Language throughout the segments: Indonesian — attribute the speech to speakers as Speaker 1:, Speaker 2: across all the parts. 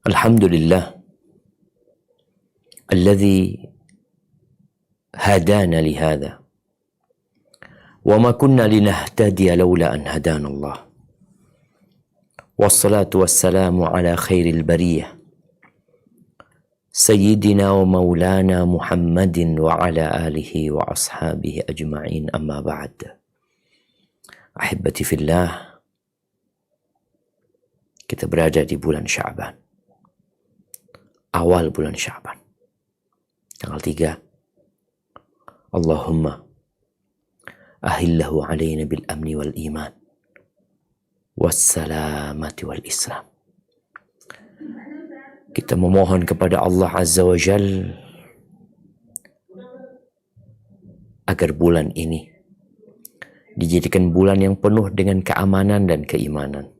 Speaker 1: Alhamdulillah alladzi hadana lihada wa ma kunna linahtadiya laula an hadana Allah. Wassalatu wassalamu ala khairil bariyah Sayyidina wa maulana Muhammadin wa ala alihi wa ashabihi ajma'in, amma ba'd. Ahibati fillah, kita berada di bulan Sya'ban, awal bulan Sya'ban, tanggal 3. Allahumma ahillahu alaina bil amni wal iman wassalamati wal islam. Kita memohon kepada Allah Azza wa Jal agar bulan ini dijadikan bulan yang penuh dengan keamanan dan keimanan,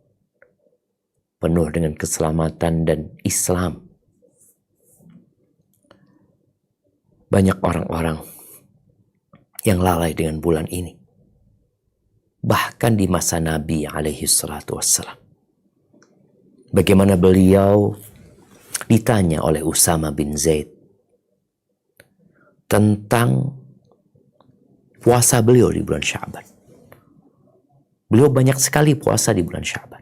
Speaker 1: penuh dengan keselamatan dan Islam. Banyak orang-orang yang lalai dengan bulan ini, bahkan di masa Nabi alaihi salatu wassalam. Bagaimana beliau ditanya oleh Usama bin Zaid tentang puasa beliau di bulan Sya'ban. Beliau banyak sekali puasa di bulan Sya'ban.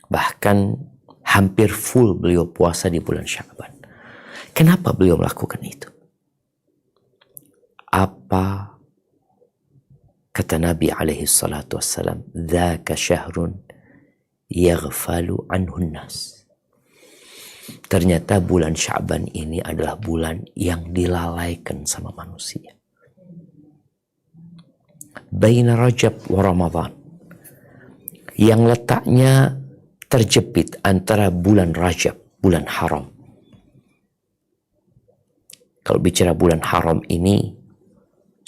Speaker 1: Bahkan hampir full beliau puasa di bulan Sya'ban. Kenapa beliau melakukan itu? Apa kata Nabi alaihi salatu wassalam? Dzaka syahrun yaghfalu anhun nas. Ternyata bulan Sya'ban ini adalah bulan yang dilalaikan sama manusia. Baina Rajab wa Ramadan, yang letaknya terjepit antara bulan Rajab, bulan haram. Kalau bicara bulan haram ini,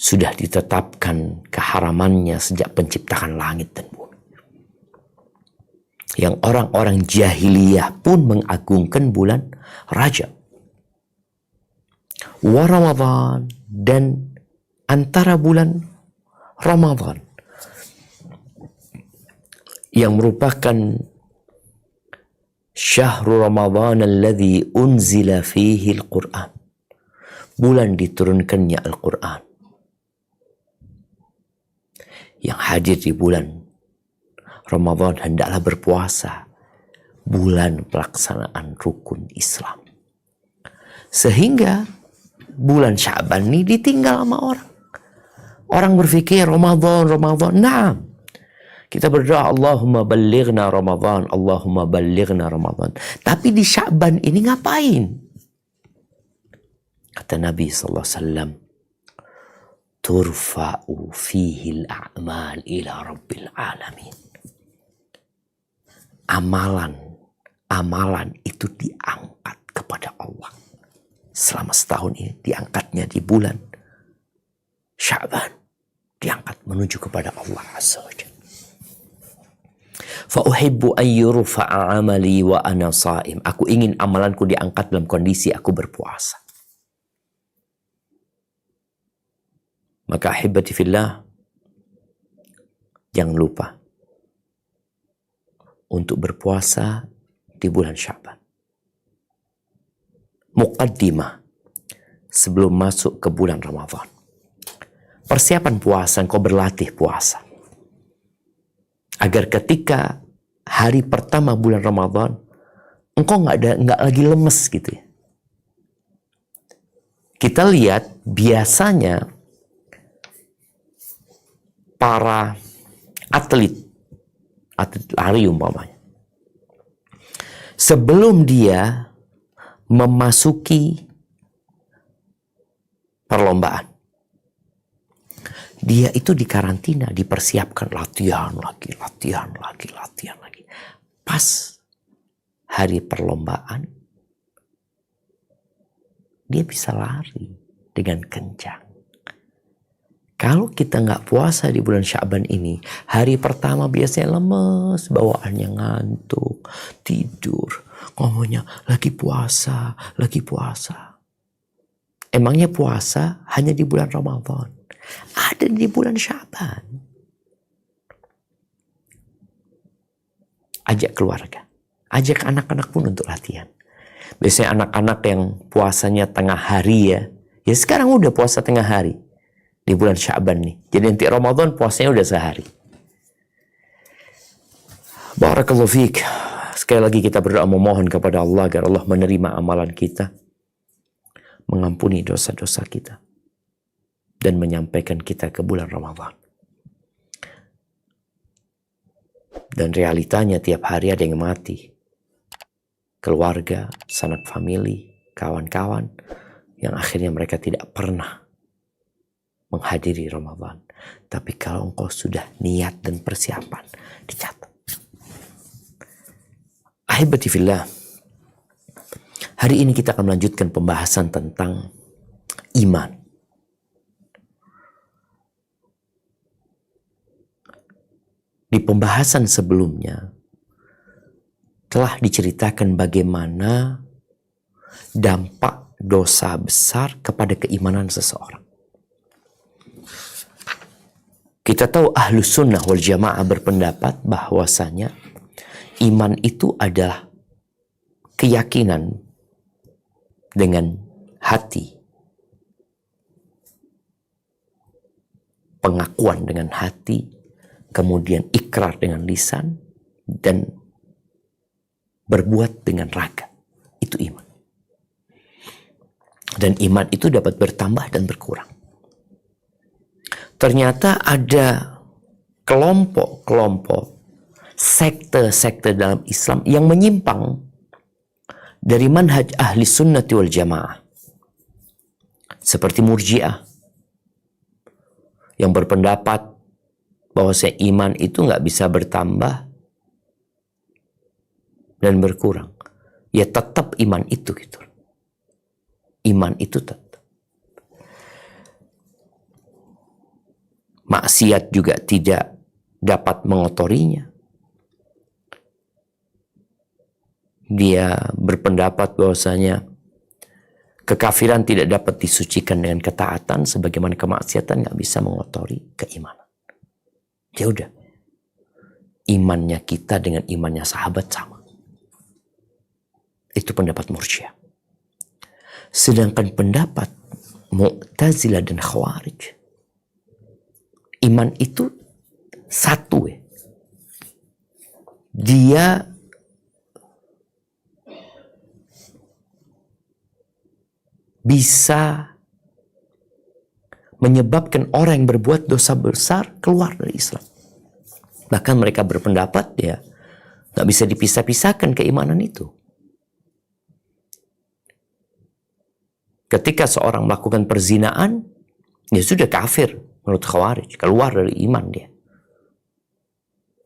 Speaker 1: sudah ditetapkan keharamannya sejak penciptaan langit dan bumi. Yang orang-orang jahiliyah pun mengagungkan bulan Rajab wa Ramadan, dan antara bulan Ramadan yang merupakan syahrul Ramadan alladzi unzila fihi al-Quran, bulan diturunkannya Al-Quran. Yang hadir di bulan Ramadan hendaklah berpuasa, bulan pelaksanaan rukun Islam. Sehingga bulan Sya'ban ini ditinggal sama orang. Orang berpikir Ramadan. Nah, kita berdoa Allahumma ballighna Ramadan, Allahumma ballighna Ramadan. Tapi di Sya'ban ini ngapain? Kata Nabi sallallahu alaihi wasallam, turfa'u fihi al-a'mal ila rabbil alamin. Amalan itu diangkat kepada Allah. Selama setahun ini diangkatnya di bulan Sya'ban, diangkat menuju kepada Allah Azza wa Jalla. Fa uhibbu an yurfa'a 'amali wa ana sha'im. Aku ingin amalanku diangkat dalam kondisi aku berpuasa. Maka ahibati fillah, jangan lupa untuk berpuasa di bulan Sya'ban. Muqaddimah sebelum masuk ke bulan Ramadan. Persiapan puasa, engkau berlatih puasa. Agar ketika hari pertama bulan Ramadan, engkau nggak lagi lemes gitu ya. Kita lihat biasanya para atlet lari umpamanya, sebelum dia memasuki perlombaan, dia itu dikarantina, dipersiapkan latihan lagi. Pas hari perlombaan, dia bisa lari dengan kencang. Kalau kita nggak puasa di bulan Sya'ban ini, hari pertama biasanya lemes, bawaannya ngantuk, tidur, ngomongnya lagi puasa. Emangnya puasa hanya di bulan Ramadan? Ada di bulan Sya'ban. Ajak keluarga, Ajak anak-anak pun untuk latihan. Biasanya anak-anak yang puasanya tengah hari ya sekarang udah puasa tengah hari di bulan Sya'ban nih. Jadi nanti Ramadan puasanya udah sehari. Barakallahu fiik. Sekali lagi kita berdoa memohon kepada Allah agar Allah menerima amalan kita, mengampuni dosa-dosa kita, dan menyampaikan kita ke bulan Ramadan. Dan realitanya tiap hari ada yang mati. Keluarga, sanak famili, kawan-kawan, yang akhirnya mereka tidak pernah menghadiri Ramadan. Tapi kalau engkau sudah niat dan persiapan, dicatat. Ahibati fillah, hari ini kita akan melanjutkan pembahasan tentang iman. Di pembahasan sebelumnya telah diceritakan bagaimana dampak dosa besar kepada keimanan seseorang. Kita tahu Ahlus Sunnah wal Jamaah berpendapat bahwasanya iman itu adalah keyakinan dengan hati, pengakuan dengan hati, kemudian ikrar dengan lisan, dan berbuat dengan raga. Itu iman. Dan iman itu dapat bertambah dan berkurang. Ternyata ada kelompok-kelompok, sekte-sekte dalam Islam yang menyimpang dari manhaj ahli sunnati wal jamaah. Seperti Murji'ah yang berpendapat bahwa iman itu nggak bisa bertambah dan berkurang. Ya tetap iman itu gitu. Iman itu tetap. Maksiat juga tidak dapat mengotorinya. Dia berpendapat bahwasanya kekafiran tidak dapat disucikan dengan ketaatan, sebagaimana kemaksiatan nggak bisa mengotori keimanan. Ya udah, imannya kita dengan imannya sahabat sama. Itu pendapat Murji'ah. Sedangkan pendapat Mu'tazilah dan Khawarij, iman itu satu ya. Dia bisa menyebabkan orang yang berbuat dosa besar keluar dari Islam. Bahkan mereka berpendapat ya nggak bisa dipisah-pisahkan keimanan itu. Ketika seorang melakukan perzinaan, dia sudah kafir menurut Khawarij, keluar dari iman dia.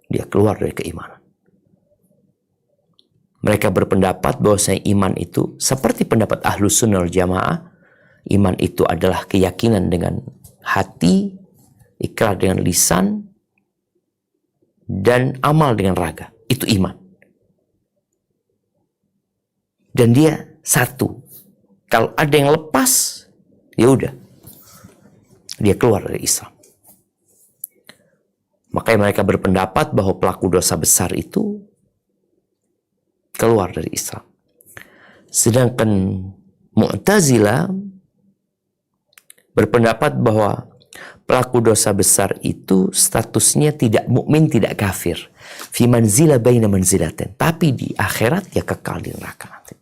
Speaker 1: Dia keluar dari keimanan. Mereka berpendapat bahwa iman itu seperti pendapat Ahlus Sunnah wal Jamaah, iman itu adalah keyakinan dengan hati, ikrar dengan lisan, dan amal dengan raga. Itu iman. Dan dia satu. Kalau ada yang lepas, ya udah, dia keluar dari Islam. Makanya mereka berpendapat bahwa pelaku dosa besar itu keluar dari Islam. Sedangkan Mu'tazilah berpendapat bahwa pelaku dosa besar itu statusnya tidak mukmin, tidak kafir. Fi manzilah baina manzilatin. Tapi di akhirat ya kekal di neraka nanti.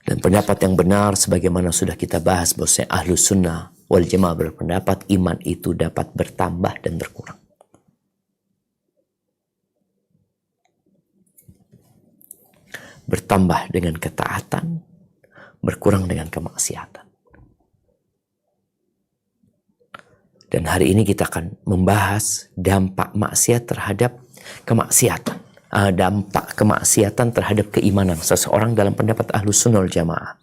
Speaker 1: Dan pendapat yang benar sebagaimana sudah kita bahas bahwa Ahlus Sunnah wal Jamaah berpendapat iman itu dapat bertambah dan berkurang. Bertambah dengan ketaatan, berkurang dengan kemaksiatan. Dan hari ini kita akan membahas dampak maksiat terhadap kemaksiatan. Dampak kemaksiatan terhadap keimanan seseorang dalam pendapat Ahlus Sunnah wal Jamaah.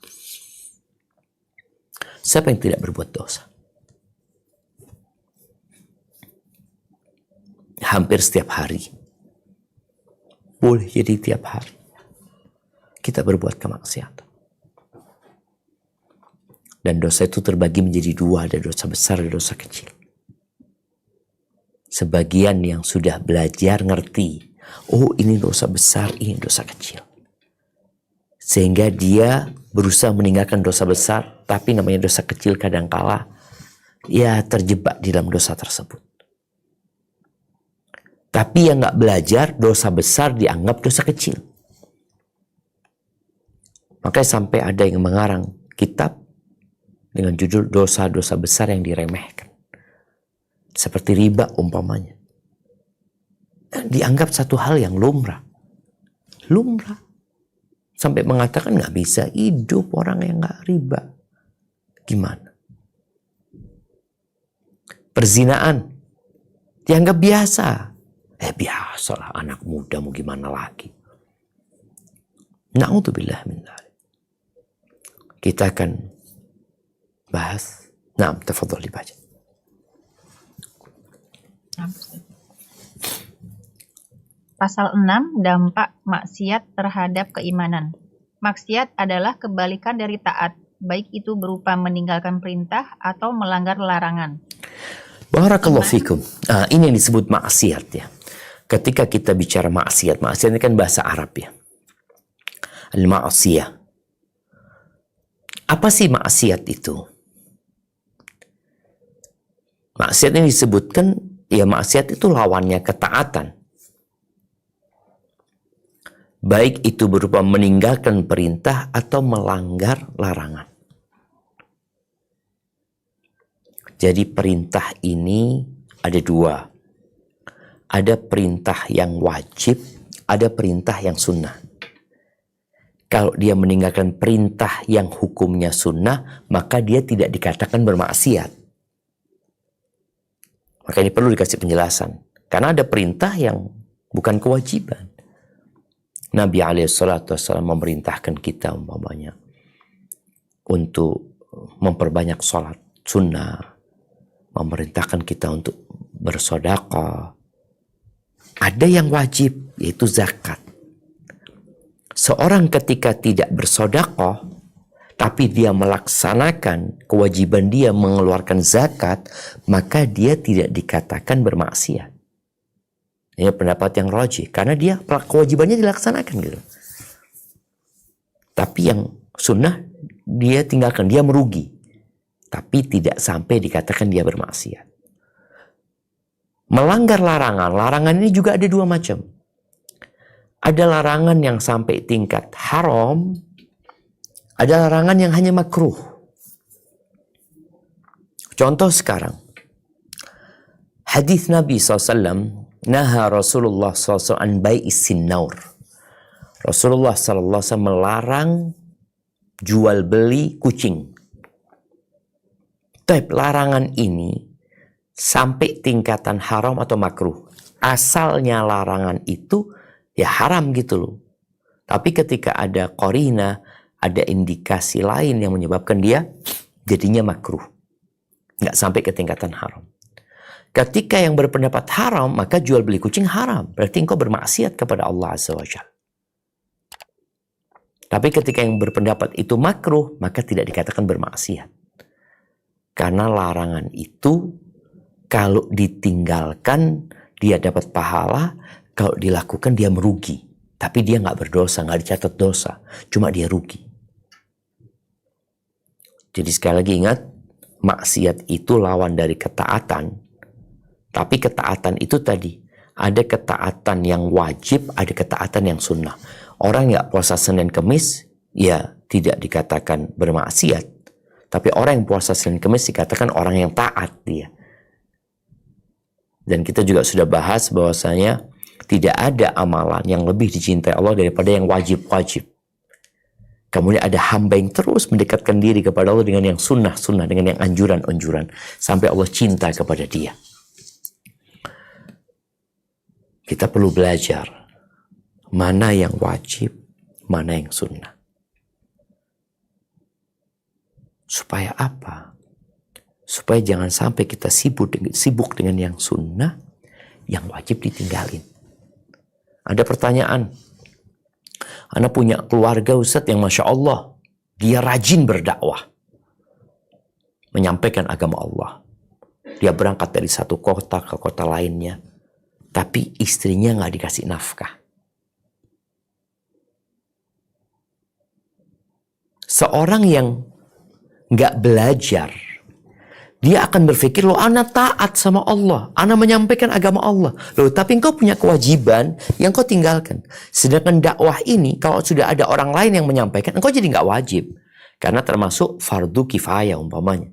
Speaker 1: Siapa yang tidak berbuat dosa? Hampir setiap hari. Boleh jadi tiap hari. Kita berbuat kemaksiatan. Dan dosa itu terbagi menjadi dua, ada dosa besar dan dosa kecil. Sebagian yang sudah belajar ngerti Oh, ini dosa besar, ini dosa kecil. Sehingga dia berusaha meninggalkan dosa besar, tapi namanya dosa kecil kadangkala ya terjebak di dalam dosa tersebut. Tapi yang nggak belajar, dosa besar dianggap dosa kecil. Makanya sampai ada yang mengarang kitab dengan judul dosa-dosa besar yang diremehkan. Seperti riba umpamanya. Dianggap satu hal yang lumrah. Lumrah. Sampai mengatakan nggak bisa hidup orang yang nggak riba. Gimana? Perzinaan. Dianggap biasa. Biasalah anak muda mau gimana lagi. Na'udzubillah min dzalik. Kita akan bahas. Naam, tafadhol dibaca.
Speaker 2: Pasal 6, dampak maksiat terhadap keimanan. Maksiat adalah kebalikan dari taat, baik itu berupa meninggalkan perintah atau melanggar larangan.
Speaker 1: Barakallahu fikum. Ini yang disebut maksiat ya. Ketika kita bicara maksiat, maksiat ini kan bahasa Arab ya. Al-ma'siyah. Apa sih maksiat itu? Maksiat yang disebutkan, ya maksiat itu lawannya ketaatan. Baik itu berupa meninggalkan perintah atau melanggar larangan. Jadi perintah ini ada dua. Ada perintah yang wajib, ada perintah yang sunnah. Kalau dia meninggalkan perintah yang hukumnya sunnah, maka dia tidak dikatakan bermaksiat. Maka ini perlu dikasih penjelasan. Karena ada perintah yang bukan kewajiban. Nabi SAW memerintahkan kita umpamanya untuk memperbanyak sholat sunnah, memerintahkan kita untuk bersedekah. Ada yang wajib, yaitu zakat. Seorang ketika tidak bersedekah, tapi dia melaksanakan kewajiban dia mengeluarkan zakat, maka dia tidak dikatakan bermaksiat. Ini pendapat yang rajih, karena dia kewajibannya dilaksanakan gitu. Tapi yang sunnah dia tinggalkan, dia merugi. Tapi tidak sampai dikatakan dia bermaksiat. Melanggar larangan, larangan ini juga ada dua macam. Ada larangan yang sampai tingkat haram, ada larangan yang hanya makruh. Contoh sekarang, hadis Nabi SAW, naha Rasulullah SAW an bai'is sinnaur. Rasulullah SAW melarang jual beli kucing. Tapi larangan ini sampai tingkatan haram atau makruh. Asalnya larangan itu ya haram gitu loh. Tapi ketika ada qarina, ada indikasi lain yang menyebabkan dia jadinya makruh. Nggak sampai ke tingkatan haram. Ketika yang berpendapat haram, maka jual beli kucing haram. Berarti engkau bermaksiat kepada Allah Azza wa Jalla. Tapi ketika yang berpendapat itu makruh, maka tidak dikatakan bermaksiat. Karena larangan itu kalau ditinggalkan dia dapat pahala, kalau dilakukan dia merugi. Tapi dia nggak berdosa, nggak dicatat dosa. Cuma dia rugi. Jadi sekali lagi ingat, maksiat itu lawan dari ketaatan. Tapi ketaatan itu tadi, ada ketaatan yang wajib, ada ketaatan yang sunnah. Orang nggak puasa Senin Kemis, ya tidak dikatakan bermaksiat. Tapi orang yang puasa Senin Kemis dikatakan orang yang taat dia. Dan kita juga sudah bahas bahwasanya tidak ada amalan yang lebih dicintai Allah daripada yang wajib-wajib. Kemudian ada hamba yang terus mendekatkan diri kepada Allah dengan yang sunnah-sunnah, dengan yang anjuran-anjuran. Sampai Allah cinta kepada dia. Kita perlu belajar mana yang wajib, mana yang sunnah. Supaya apa? Supaya jangan sampai kita sibuk dengan yang sunnah, yang wajib ditinggalin. Ada pertanyaan, Ana punya keluarga Ustadz yang Masya Allah, dia rajin berdakwah, menyampaikan agama Allah. Dia berangkat dari satu kota ke kota lainnya, tapi istrinya nggak dikasih nafkah. Seorang yang nggak belajar, dia akan berpikir, loh ana taat sama Allah, ana menyampaikan agama Allah, loh tapi engkau punya kewajiban yang kau tinggalkan. Sedangkan dakwah ini, kalau sudah ada orang lain yang menyampaikan, engkau jadi nggak wajib. Karena termasuk fardu kifayah umpamanya.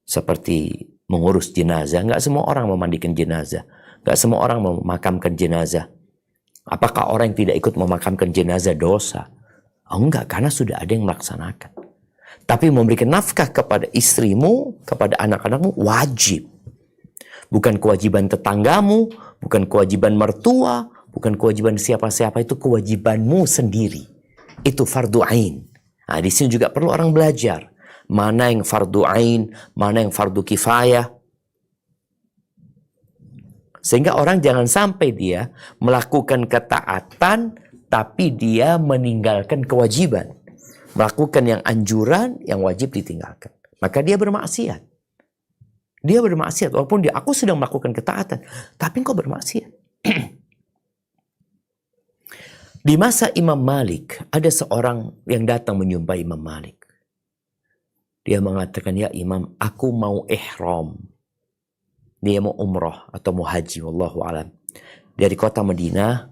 Speaker 1: Seperti mengurus jenazah, nggak semua orang memandikan jenazah, nggak semua orang memakamkan jenazah. Apakah orang yang tidak ikut memakamkan jenazah dosa? Oh enggak, karena sudah ada yang melaksanakan. Tapi memberikan nafkah kepada istrimu, kepada anak-anakmu, wajib. Bukan kewajiban tetanggamu, bukan kewajiban mertua, bukan kewajiban siapa-siapa, itu kewajibanmu sendiri. Itu fardu ain. Nah, di sini juga perlu orang belajar. Mana yang fardu ain, mana yang fardu kifayah. Sehingga orang jangan sampai dia melakukan ketaatan, tapi dia meninggalkan kewajiban. Melakukan yang anjuran, yang wajib ditinggalkan. Maka dia bermaksiat. Dia bermaksiat. Walaupun aku sedang melakukan ketaatan, tapi engkau bermaksiat. Di masa Imam Malik, ada seorang yang datang menyembah Imam Malik. Dia mengatakan, ya Imam, aku mau ihram. Dia mau umrah atau mau haji, wallahu alam. Dari kota Madinah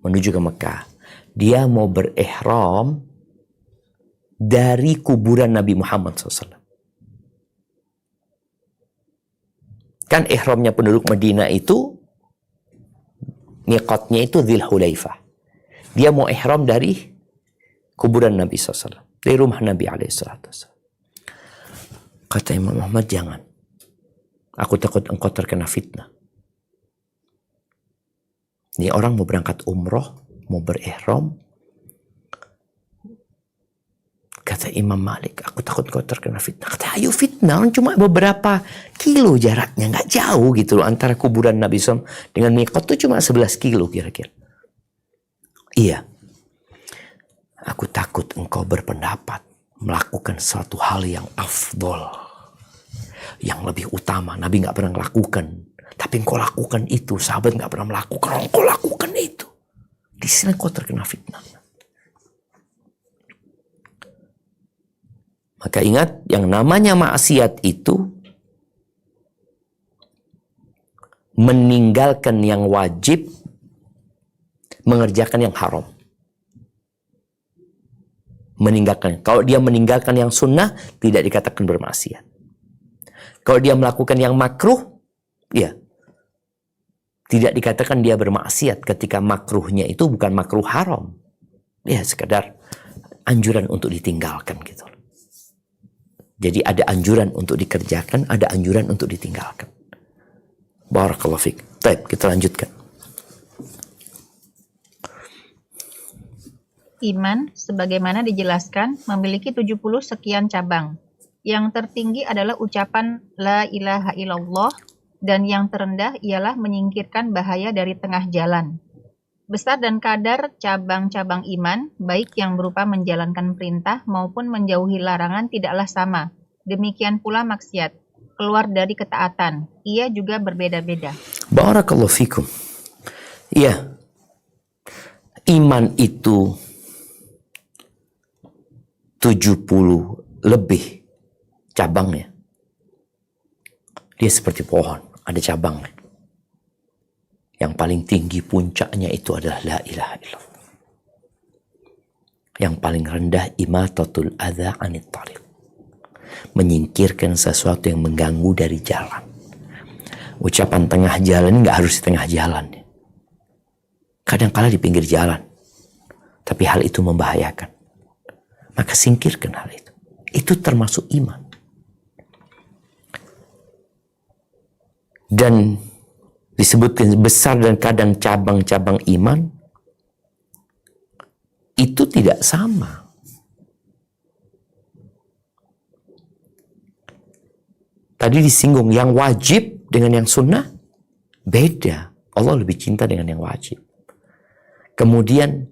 Speaker 1: menuju ke Mekah. Dia mau berihram dari kuburan Nabi Muhammad SAW. Kan ihramnya penduduk Madinah itu, miqatnya itu Dzul Hulaifah. Dia mau ihram dari kuburan Nabi SAW. Dari rumah Nabi SAW. Kata Imam Muhammad, jangan. Aku takut engkau terkena fitnah. Ini orang mau berangkat umroh, mau berihram. Kata Imam Malik, aku takut engkau terkena fitnah. Kata, ayo fitnah, cuma beberapa kilo jaraknya, nggak jauh gitu loh. Antara kuburan Nabi SAW dengan miqat itu cuma 11 kilo kira-kira. Iya, aku takut engkau berpendapat melakukan suatu hal yang afdol, yang lebih utama. Nabi nggak pernah melakukan, tapi engkau lakukan itu. Sahabat nggak pernah melakukan, engkau lakukan itu. Di sini engkau terkena fitnah. Maka ingat, yang namanya maksiat itu meninggalkan yang wajib, mengerjakan yang haram. Meninggalkan. Kalau dia meninggalkan yang sunnah, tidak dikatakan bermaksiat. Kalau dia melakukan yang makruh, ya, tidak dikatakan dia bermaksiat ketika makruhnya itu bukan makruh haram. Ya, sekedar anjuran untuk ditinggalkan gitu. Jadi ada anjuran untuk dikerjakan, ada anjuran untuk ditinggalkan. Barakallahu fiik. Baik, kita lanjutkan.
Speaker 2: Iman, sebagaimana dijelaskan, memiliki 70 sekian cabang. Yang tertinggi adalah ucapan La ilaha illallah, dan yang terendah ialah menyingkirkan bahaya dari tengah jalan. Besar dan kadar cabang-cabang iman, baik yang berupa menjalankan perintah maupun menjauhi larangan tidaklah sama. Demikian pula maksiat, keluar dari ketaatan. Ia juga berbeda-beda.
Speaker 1: Barakallahu fikum. Iya, iman itu 70 lebih cabangnya. Dia seperti pohon, ada cabangnya. Yang paling tinggi puncaknya itu adalah La ilaha illallah. Yang paling rendah imatatul adza anit tariq. Menyingkirkan sesuatu yang mengganggu dari jalan. Ucapan tengah jalan nggak harus di tengah jalan. Kadang-kala di pinggir jalan. Tapi hal itu membahayakan. Maka singkirkan hal itu. Itu termasuk iman. Dan disebutkan besar dan kadang cabang-cabang iman itu tidak sama. Tadi disinggung yang wajib dengan yang sunnah beda. Allah lebih cinta dengan yang wajib. Kemudian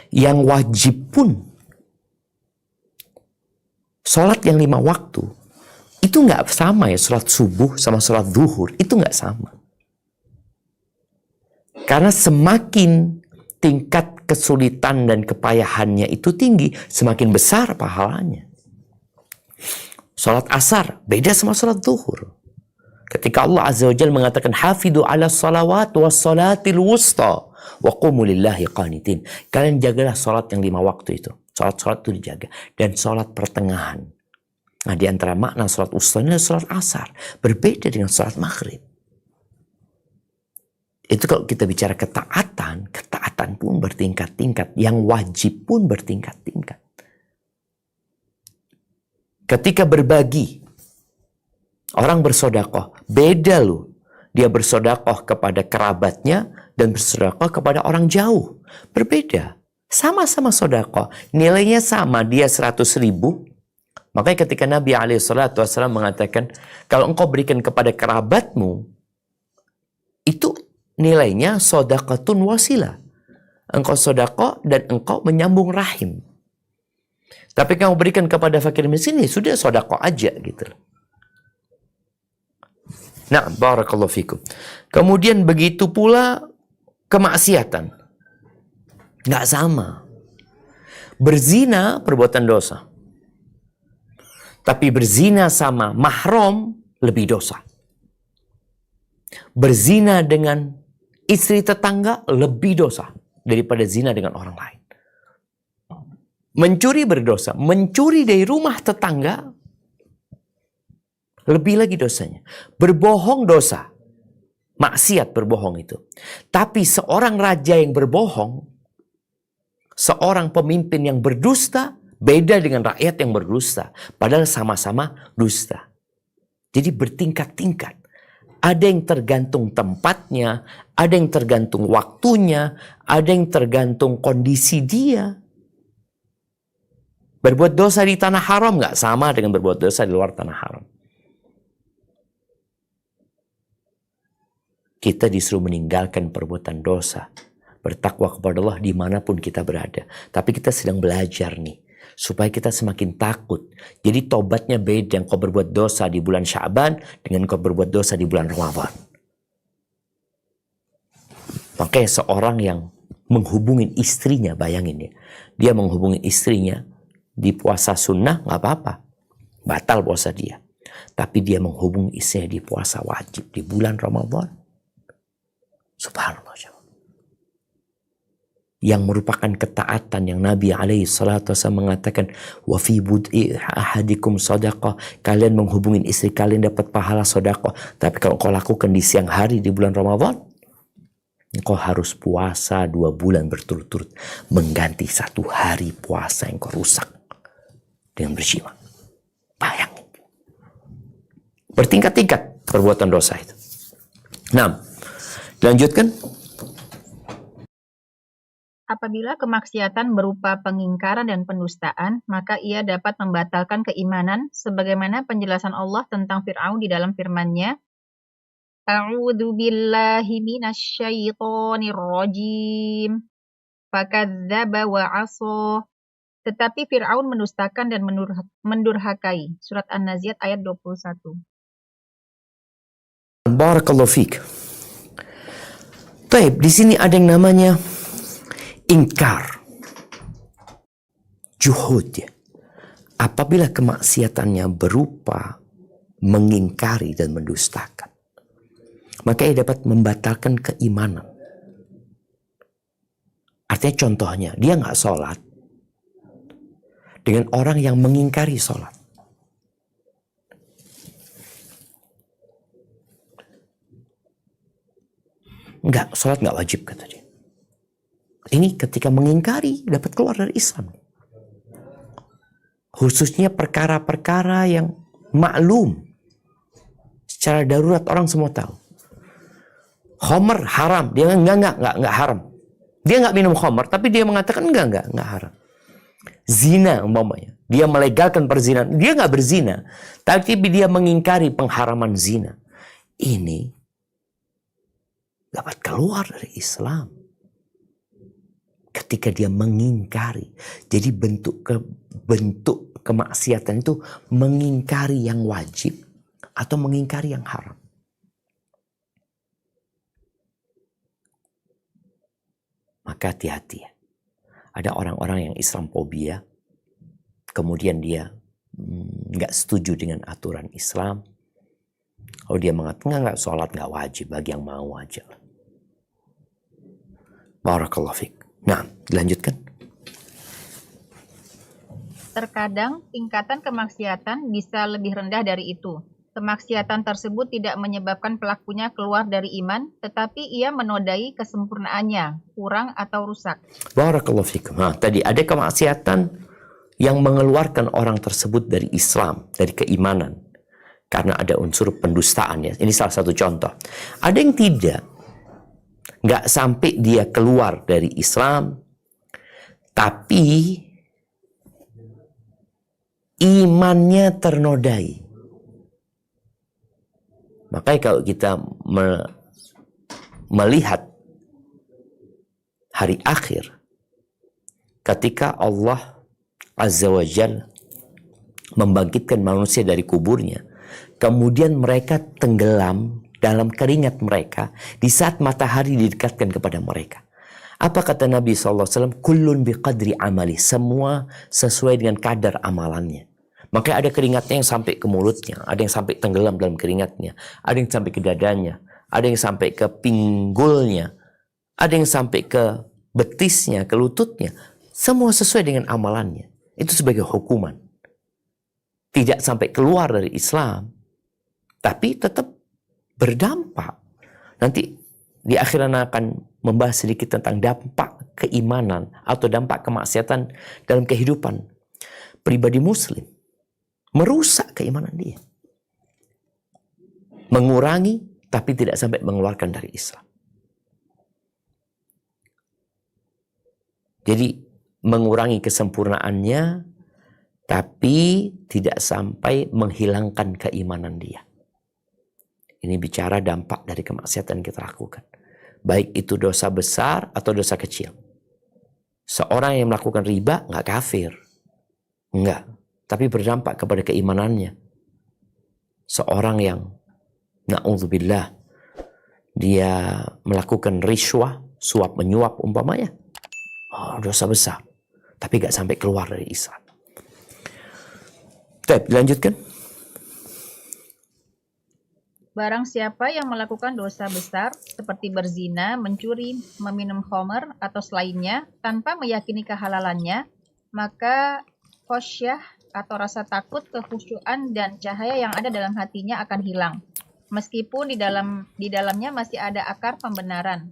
Speaker 1: yang wajib pun, sholat yang 5 waktu itu nggak sama ya. Sholat subuh sama sholat zuhur itu nggak sama. Karena semakin tingkat kesulitan dan kepayahannya itu tinggi, semakin besar pahalanya. Sholat asar beda sama sholat zuhur. Ketika Allah Azza wa Jalla mengatakan hafidhu ala salawat was salatil wusta wa qumu lillahi qanitin. Kalian jagalah sholat yang 5 waktu itu. Sholat itu dijaga. Dan sholat pertengahan. Nah, di antara makna sholat wusta ini adalah sholat asar. Berbeda dengan sholat maghrib. Itu kalau kita bicara ketaatan, ketaatan pun bertingkat-tingkat. Yang wajib pun bertingkat-tingkat. Ketika berbagi, orang bersodakoh, beda loh. Dia bersodakoh kepada kerabatnya dan bersodakoh kepada orang jauh. Berbeda. Sama-sama sodakoh. Nilainya sama, dia 100.000. Makanya ketika Nabi SAW mengatakan, kalau engkau berikan kepada kerabatmu, itu nilainya sodakatun wasilah. Engkau sodakoh dan engkau menyambung rahim. Tapi kamu berikan kepada fakir miskin, ya sudah sodakoh aja gitu. Nah, barakallahu fikum. Kemudian begitu pula kemaksiatan. Nggak sama. Berzina perbuatan dosa. Tapi berzina sama mahram lebih dosa. Berzina dengan istri tetangga lebih dosa daripada zina dengan orang lain. Mencuri berdosa. Mencuri dari rumah tetangga lebih lagi dosanya. Berbohong dosa. Maksiat berbohong itu. Tapi seorang raja yang berbohong, seorang pemimpin yang berdusta, beda dengan rakyat yang berdusta. Padahal sama-sama dusta. Jadi bertingkat-tingkat. Ada yang tergantung tempatnya, ada yang tergantung waktunya, ada yang tergantung kondisi dia. Berbuat dosa di tanah haram nggak sama dengan berbuat dosa di luar tanah haram. Kita disuruh meninggalkan perbuatan dosa. Bertakwa kepada Allah dimanapun kita berada. Tapi kita sedang belajar nih. Supaya kita semakin takut. Jadi tobatnya beda. Kau berbuat dosa di bulan Sya'ban dengan kau berbuat dosa di bulan Ramadan. Makanya seorang yang menghubungi istrinya, bayangin ya. Dia menghubungi istrinya di puasa sunnah nggak apa-apa. Batal puasa dia. Tapi dia menghubungi istrinya di puasa wajib di bulan Ramadan. Subhanallah. Yang merupakan ketaatan yang Nabi SAW mengatakan wa fi bud'i ahadikum sadaqah, kalian menghubungin istri kalian dapat pahala sedekah. Tapi kalau kau lakukan di siang hari di bulan Ramadan, kau harus puasa 2 bulan berturut-turut mengganti 1 hari puasa yang kau rusak dengan berjima. Bayangin. Bertingkat-tingkat perbuatan dosa itu. Nah, lanjutkan.
Speaker 2: Apabila kemaksiatan berupa pengingkaran dan pendustaan, maka ia dapat membatalkan keimanan, sebagaimana penjelasan Allah tentang Fir'aun di dalam firman-Nya, A'udzu billahi minasyaitonir rajim. Fakadzdzaba wa 'asha. Tetapi Fir'aun mendustakan dan mendurhakai. Surat An-Nazi'at ayat 21.
Speaker 1: Barakallahu fiik. Baik, di sini ada yang namanya ingkar, juhud ya. Apabila kemaksiatannya berupa mengingkari dan mendustakan, maka ia dapat membatalkan keimanan. Artinya contohnya, dia nggak sholat dengan orang yang mengingkari sholat. Enggak, sholat nggak wajib kata dia. Ini ketika mengingkari dapat keluar dari Islam. Khususnya perkara-perkara yang maklum. Secara darurat orang semua tahu. Khamr haram. Dia enggak haram. Dia nggak minum khamr, tapi dia mengatakan enggak haram. Zina umpamanya. Dia melegalkan perzinahan. Dia nggak berzina. Tapi dia mengingkari pengharaman zina. Ini dapat keluar dari Islam. Ketika dia mengingkari. Jadi bentuk kemaksiatan itu mengingkari yang wajib atau mengingkari yang haram. Maka hati-hati ya. Ada orang-orang yang Islamfobia, kemudian dia nggak setuju dengan aturan Islam. Oh, dia mengatakan nggak, sholat nggak wajib, bagi yang mau aja. Barakallahu fiik. Nah, dilanjutkan.
Speaker 2: Terkadang tingkatan kemaksiatan bisa lebih rendah dari itu. Kemaksiatan tersebut tidak menyebabkan pelakunya keluar dari iman, tetapi ia menodai kesempurnaannya, kurang atau rusak.
Speaker 1: Barakallahu fiikum. Nah, tadi ada kemaksiatan yang mengeluarkan orang tersebut dari Islam, dari keimanan. Karena ada unsur pendustaan ya. Ini salah satu contoh. Ada yang tidak. Nggak sampai dia keluar dari Islam, tapi imannya ternodai. Makanya kalau kita melihat hari akhir, ketika Allah Azza wa Jalla membangkitkan manusia dari kuburnya, kemudian mereka tenggelam dalam keringat mereka di saat matahari didekatkan kepada mereka. Apa kata Nabi SAW? Kullun biqadri amali. Semua sesuai dengan kadar amalannya. Maka ada keringatnya yang sampai ke mulutnya, ada yang sampai tenggelam dalam keringatnya, ada yang sampai ke dadanya, ada yang sampai ke pinggulnya, ada yang sampai ke betisnya, ke lututnya. Semua sesuai dengan amalannya. Itu sebagai hukuman. Tidak sampai keluar dari Islam, tapi tetap berdampak. Nanti di akhiran akan membahas sedikit tentang dampak keimanan atau dampak kemaksiatan dalam kehidupan pribadi muslim. Merusak keimanan dia. Mengurangi, tapi tidak sampai mengeluarkan dari Islam. Jadi mengurangi kesempurnaannya, tapi tidak sampai menghilangkan keimanan dia. Ini bicara dampak dari kemaksiatan yang kita lakukan. Baik itu dosa besar atau dosa kecil. Seorang yang melakukan riba nggak kafir. Enggak. Tapi berdampak kepada keimanannya. Seorang yang na'udzubillah, dia melakukan riswah, suap menyuap umpamanya. Oh, dosa besar. Tapi nggak sampai keluar dari Islam. Baik, dilanjutkan.
Speaker 2: Barang siapa yang melakukan dosa besar seperti berzina, mencuri, meminum khamr atau selainnya tanpa meyakini kehalalannya, maka khosyah atau rasa takut, kekhusyuan dan cahaya yang ada dalam hatinya akan hilang. Meskipun di dalamnya masih ada akar pembenaran.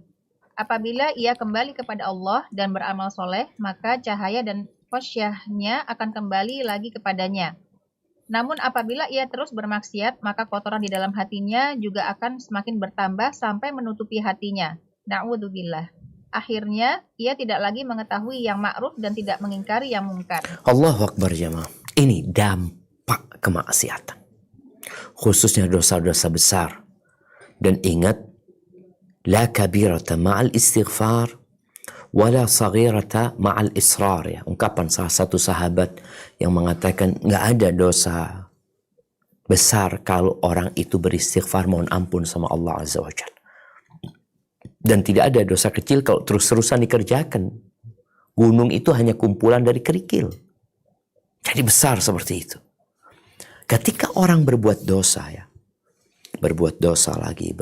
Speaker 2: Apabila ia kembali kepada Allah dan beramal soleh, maka cahaya dan khosyahnya akan kembali lagi kepadanya. Namun apabila ia terus bermaksiat, maka kotoran di dalam hatinya juga akan semakin bertambah sampai menutupi hatinya. Na'udzubillah. Akhirnya, ia tidak lagi mengetahui yang ma'ruf dan tidak mengingkari yang mungkar.
Speaker 1: Allahu Akbar jamaah. Ini dampak kemaksiatan. Khususnya dosa-dosa besar. Dan ingat, la kabirata ma'al istighfar, wala saghirata ma'al israr. Ya. Ungkapan salah satu sahabat yang mengatakan nggak ada dosa besar kalau orang itu beristighfar mohon ampun sama Allah Azza wa Jalla. Dan tidak ada dosa kecil kalau terus-terusan dikerjakan. Gunung itu hanya kumpulan dari kerikil. Jadi besar seperti itu. Ketika orang berbuat dosa ya, berbuat dosa lagi,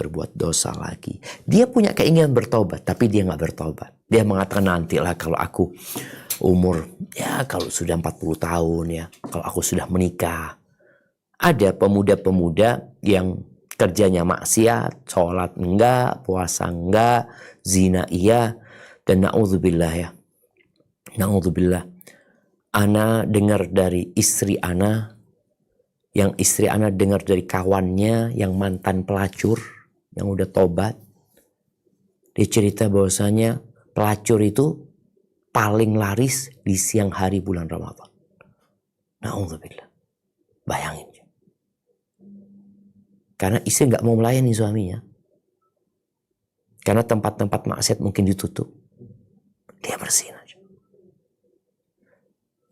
Speaker 1: dia punya keinginan bertobat, tapi dia nggak bertobat. Dia mengatakan nantilah kalau aku umur, ya kalau sudah 40 tahun ya, kalau aku sudah menikah. Ada pemuda-pemuda yang kerjanya maksiat, sholat enggak, puasa enggak, zina iya, dan na'udzubillah ya. Na'udzubillah. Ana dengar dari istri ana, yang istri ana dengar dari kawannya yang mantan pelacur, yang udah tobat. Dia cerita bahwasanya pelacur itu paling laris di siang hari bulan Ramadan. Na'udzubillah. Bayangin. Karena istri nggak mau melayani suaminya. Karena tempat-tempat maksiat mungkin ditutup. Dia berzina.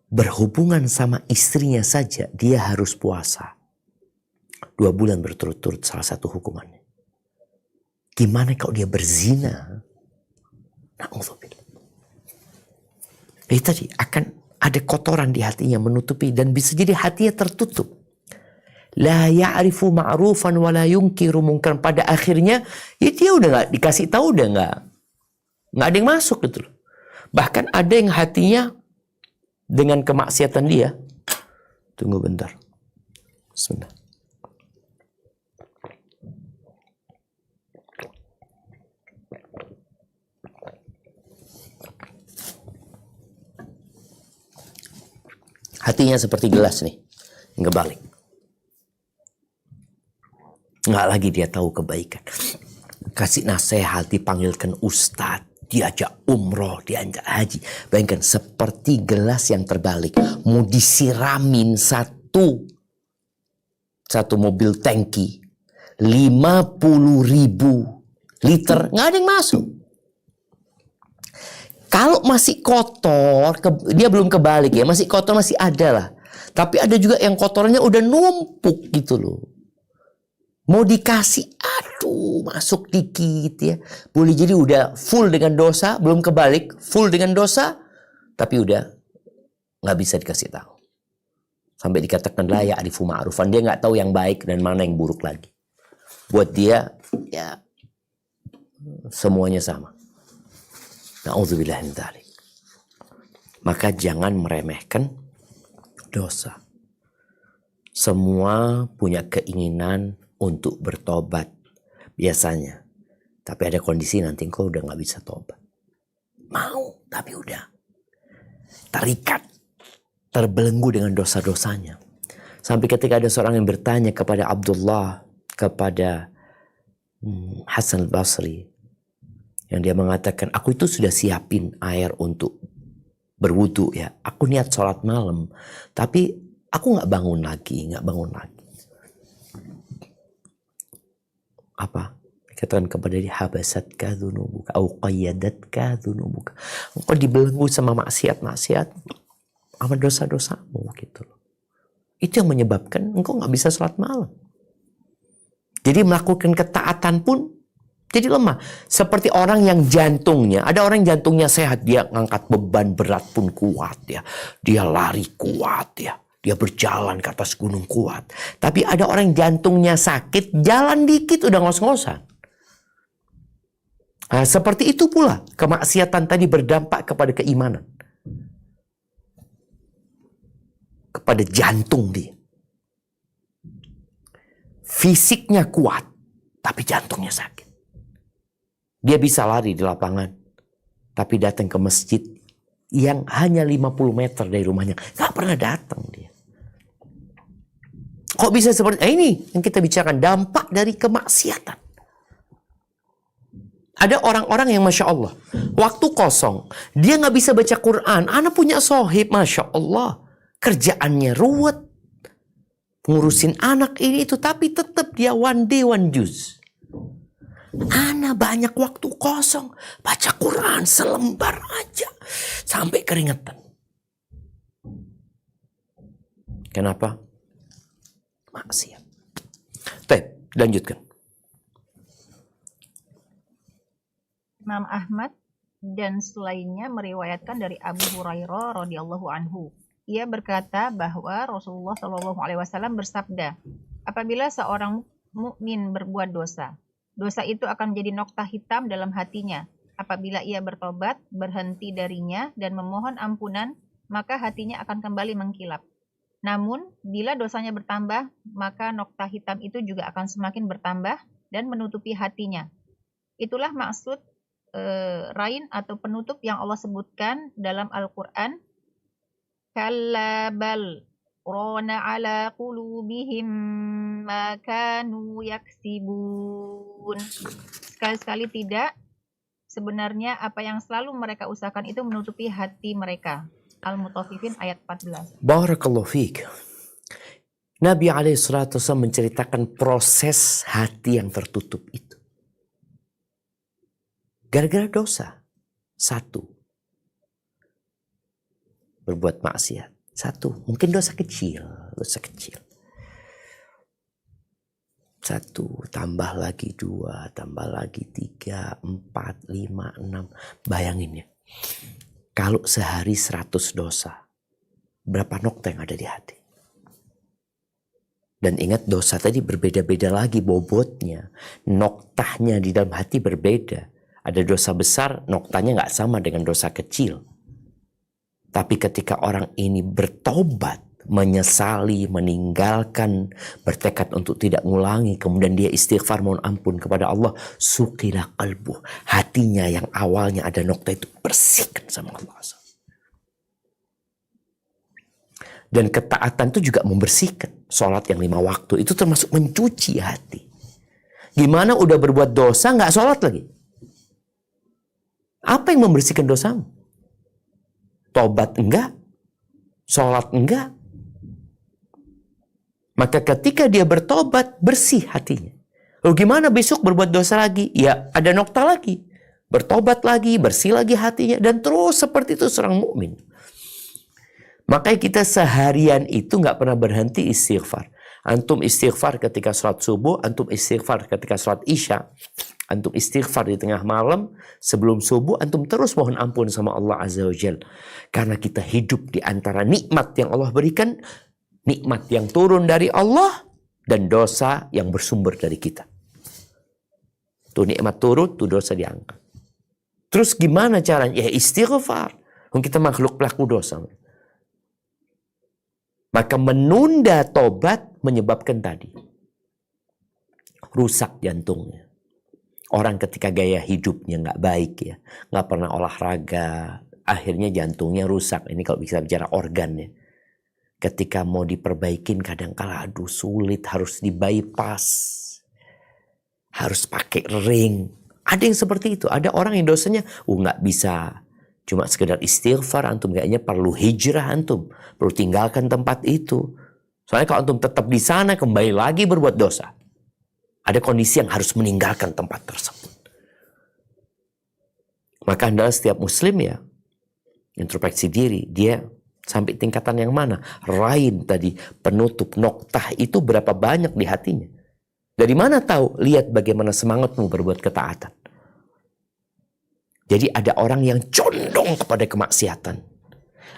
Speaker 1: Berhubungan sama istrinya saja dia harus puasa 2 bulan berturut-turut, salah satu hukumannya. Gimana kalau dia berzina? Na'udzubillah. Itu tadi akan ada kotoran di hatinya menutupi, dan bisa jadi hatinya tertutup. La ya'rifu ma'rufan wa la yunkiru munkaran. Pada akhirnya ya dia udah nggak dikasih tahu, udah nggak ada yang masuk gitu loh. Bahkan ada yang hatinya dengan kemaksiatan dia. Tunggu bentar. Sebentar. Hatinya seperti gelas nih, ngebalik. Nggak lagi dia tahu kebaikan. Kasih nasihat, dipanggilkan ustadz, diajak umroh, diajak haji. Bayangkan seperti gelas yang terbalik. Mau disiramin satu mobil tangki 50.000 liter, nggak ada yang masuk. Kalau masih kotor, dia belum kebalik ya, masih kotor masih ada lah. Tapi ada juga yang kotornya udah numpuk gitu loh. Mau dikasih, aduh masuk dikit ya. Boleh jadi udah full dengan dosa, belum kebalik, full dengan dosa, tapi udah nggak bisa dikasih tahu. Sampai dikatakan la ya'rifu ma'rufan, dia nggak tahu yang baik dan mana yang buruk lagi. Buat dia, ya semuanya sama. Na'udzubillah min dzalik. Maka jangan meremehkan dosa. Semua punya keinginan untuk bertobat biasanya. Tapi ada kondisi nanti engkau udah gak bisa tobat. Mau, tapi udah terikat, terbelenggu dengan dosa-dosanya. Sampai ketika ada seorang yang bertanya kepada Abdullah, kepada Hasan al-Basri, yang dia mengatakan, aku itu sudah siapin air untuk berwudu ya. Aku niat sholat malam, tapi aku nggak bangun lagi. Apa? Dikatakan kepada dia, habasatka dzunubuka au qayyadatka dzunubuka. Engkau dibelenggu sama maksiat, sama dosa-dosamu gitu loh. Itu yang menyebabkan engkau nggak bisa sholat malam. Jadi melakukan ketaatan pun jadi lemah. Seperti orang yang jantungnya, ada orang yang jantungnya sehat, dia ngangkat beban berat pun kuat ya. Dia lari kuat ya. Dia berjalan ke atas gunung kuat. Tapi ada orang jantungnya sakit, jalan dikit udah ngos-ngosan. Nah, seperti itu pula kemaksiatan tadi berdampak kepada keimanan. Kepada jantung dia. Fisiknya kuat, tapi jantungnya sakit. Dia bisa lari di lapangan, tapi datang ke masjid yang hanya 50 meter dari rumahnya. Gak pernah datang dia. Kok bisa seperti ini yang kita bicarakan, dampak dari kemaksiatan. Ada orang-orang yang Masya Allah, waktu kosong, dia gak bisa baca Quran. Anak punya sohib, Masya Allah. Kerjaannya ruwet. Ngurusin anak ini itu, tapi tetap dia one day one juz. Ana banyak waktu kosong, baca Quran selembar aja sampai keringetan. Kenapa? Maksiat. Baik, lanjutkan.
Speaker 2: Imam Ahmad dan selainnya meriwayatkan dari Abu Hurairah radhiyallahu anhu. Ia berkata bahwa Rasulullah Shallallahu alaihi wasallam bersabda, apabila seorang mukmin berbuat dosa, dosa itu akan menjadi nokta hitam dalam hatinya. Apabila ia bertobat, berhenti darinya, dan memohon ampunan, maka hatinya akan kembali mengkilap. Namun, bila dosanya bertambah, maka nokta hitam itu juga akan semakin bertambah dan menutupi hatinya. Itulah maksud rain atau penutup yang Allah sebutkan dalam Al-Quran. Kalla bal rana ala qulubihim ma kanu yaksibun. Sekali-sekali tidak, sebenarnya apa yang selalu mereka usahakan itu menutupi hati mereka. Al-Mutaffifin ayat 14.
Speaker 1: Barakallahu fiik. Nabi alaihissalatu wassalam menceritakan proses hati yang tertutup itu. Gara-gara dosa. Satu, berbuat maksiat. Satu, mungkin dosa kecil. Satu, tambah lagi dua, tambah lagi tiga, 4, 5, 6. Bayangin ya. Kalau sehari 100 dosa, berapa nokta yang ada di hati? Dan ingat, dosa tadi berbeda-beda lagi bobotnya. Noktahnya di dalam hati berbeda. Ada dosa besar, noktanya nggak sama dengan dosa kecil. Tapi ketika orang ini bertobat, menyesali, meninggalkan, bertekad untuk tidak ngulangi, kemudian dia istighfar mohon ampun kepada Allah, sukila qalbuh, hatinya yang awalnya ada nokta itu bersihkan sama Allah. Dan ketaatan itu juga membersihkan. Sholat yang 5 waktu itu termasuk mencuci hati. Gimana udah berbuat dosa nggak sholat lagi? Apa yang membersihkan dosamu? Tobat enggak? Sholat enggak? Maka ketika dia bertobat, bersih hatinya. Lalu gimana besok berbuat dosa lagi? Ya ada nokta lagi. Bertobat lagi, bersih lagi hatinya. Dan terus seperti itu seorang mukmin. Makanya kita seharian itu nggak pernah berhenti istighfar. Antum istighfar ketika sholat subuh, antum istighfar ketika sholat isya, antum istighfar di tengah malam, sebelum subuh, antum terus mohon ampun sama Allah Azza wa Jal. Karena kita hidup di antara nikmat yang Allah berikan, nikmat yang turun dari Allah, dan dosa yang bersumber dari kita. Tuh nikmat turun, tuh dosa diangkat. Terus gimana caranya? Ya istighfar. Kita makhluk pelaku dosa. Maka menunda tobat menyebabkan tadi rusak jantungnya. Orang ketika gaya hidupnya nggak baik ya, nggak pernah olahraga, akhirnya jantungnya rusak. Ini kalau bisa bicara organ ya. Ketika mau diperbaikin kadang-kala aduh sulit, harus di-bypass, harus pakai ring. Ada yang seperti itu. Ada orang yang dosanya nggak bisa cuma sekedar istighfar, antum kayaknya perlu hijrah, antum perlu tinggalkan tempat itu. Soalnya kalau antum tetap di sana kembali lagi berbuat dosa. Ada kondisi yang harus meninggalkan tempat tersebut. Maka adalah setiap muslim ya introspeksi diri, dia sampai tingkatan yang mana? Rain tadi penutup noktah itu berapa banyak di hatinya? Dari mana tahu? Lihat bagaimana semangatmu berbuat ketaatan. Jadi ada orang yang condong kepada kemaksiatan.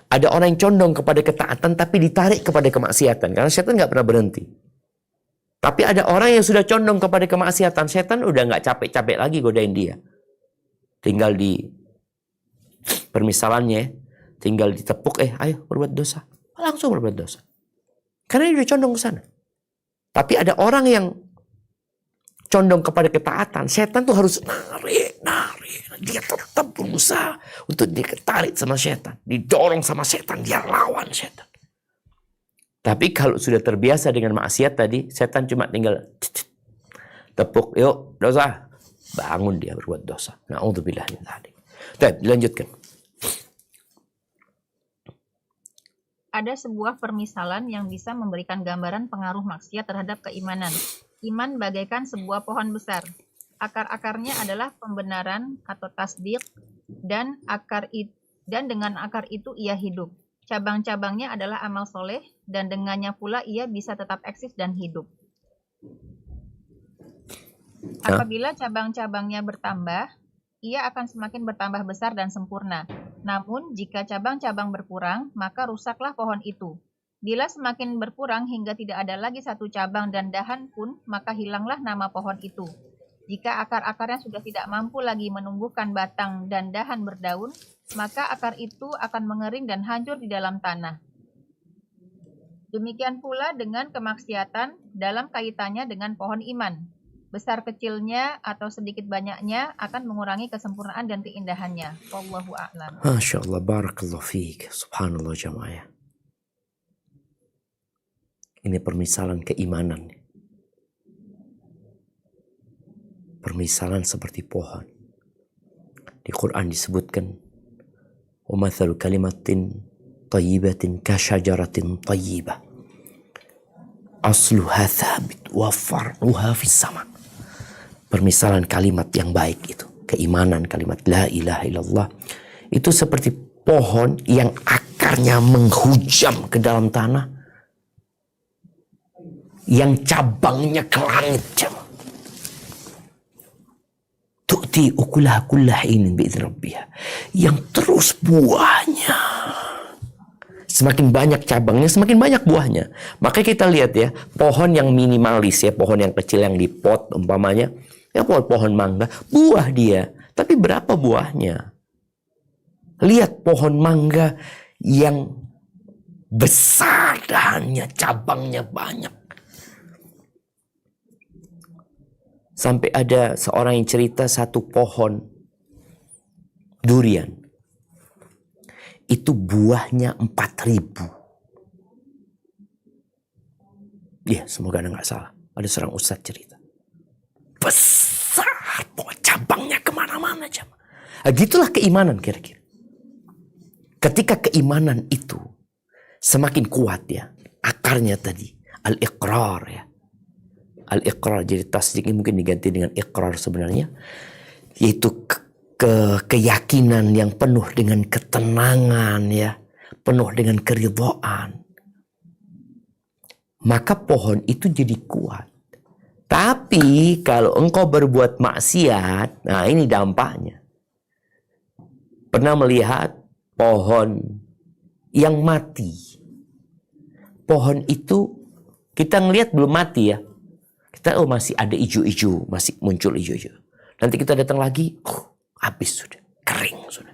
Speaker 1: Ada orang yang condong kepada ketaatan tapi ditarik kepada kemaksiatan. Karena setan nggak pernah berhenti. Tapi ada orang yang sudah condong kepada kemaksiatan. Setan udah nggak capek-capek lagi godain dia. Tinggal di permisalannya, tinggal ditepuk, ayo berbuat dosa. Langsung berbuat dosa. Karena dia udah condong ke sana. Tapi ada orang yang condong kepada ketaatan. Setan tuh harus narik. Dia tetap berusaha untuk ditarik sama setan. Didorong sama setan. Dia lawan setan. Tapi kalau sudah terbiasa dengan maksiat tadi, setan cuma tinggal tepuk. Yuk, dosa. Bangun dia berbuat dosa. Na'udzubillah min dzalik. Dilanjutkan.
Speaker 2: Ada sebuah permisalan yang bisa memberikan gambaran pengaruh maksiat terhadap keimanan. Iman bagaikan sebuah pohon besar. Akar-akarnya adalah pembenaran atau tasdik, dan dengan akar itu ia hidup. Cabang-cabangnya adalah amal soleh, dan dengannya pula ia bisa tetap eksis dan hidup. Apabila cabang-cabangnya bertambah, ia akan semakin bertambah besar dan sempurna. Namun, jika cabang-cabang berkurang, maka rusaklah pohon itu. Bila semakin berkurang hingga tidak ada lagi satu cabang dan dahan pun, maka hilanglah nama pohon itu. Jika akar-akarnya sudah tidak mampu lagi menumbuhkan batang dan dahan berdaun, maka akar itu akan mengering dan hancur di dalam tanah. Demikian pula dengan kemaksiatan dalam kaitannya dengan pohon iman. Besar kecilnya atau sedikit banyaknya akan mengurangi kesempurnaan dan keindahannya. Wallahu a'lam.
Speaker 1: Masya Allah, barakallahu fiik. Subhanallah jamaah. Ini permisalan keimanan. Permisalan seperti pohon. Di Quran disebutkan, wa mathalu kalimatin tayyibatin kasyajaratin tayyibah asluha thabit wa far'uha fis sama. Permisalan kalimat yang baik itu, keimanan, kalimat la ilaha illallah, itu seperti pohon yang akarnya menghujam ke dalam tanah, yang cabangnya ke langit. Tu'ti tu'ti ukulaha kulla hinin bi'idzni rabbiha, yang terus buahnya semakin banyak cabangnya, semakin banyak buahnya. Maka kita lihat ya, pohon yang minimalis ya, pohon yang kecil yang di pot umpamanya, ya pohon mangga, buah dia. Tapi berapa buahnya? Lihat pohon mangga yang besar dahannya, cabangnya banyak. Sampai ada seorang yang cerita satu pohon durian. Itu buahnya 4.000. Ya, semoga Anda nggak salah. Ada seorang ustadz cerita. Besar, cabangnya kemana-mana. Nah, gitulah keimanan kira-kira. Ketika keimanan itu semakin kuat ya, akarnya tadi, al-iqrar ya. Al-iqrar, jadi tasdik ini mungkin diganti dengan iqrar sebenarnya. Yaitu keyakinan yang penuh dengan ketenangan ya, penuh dengan keridhaan. Maka pohon itu jadi kuat. Tapi kalau engkau berbuat maksiat, nah ini dampaknya. Pernah melihat pohon yang mati. Pohon itu kita ngelihat belum mati ya. Kita masih ada hijau-hijau, masih muncul hijau-hijau. Nanti kita datang lagi, habis sudah, kering sudah.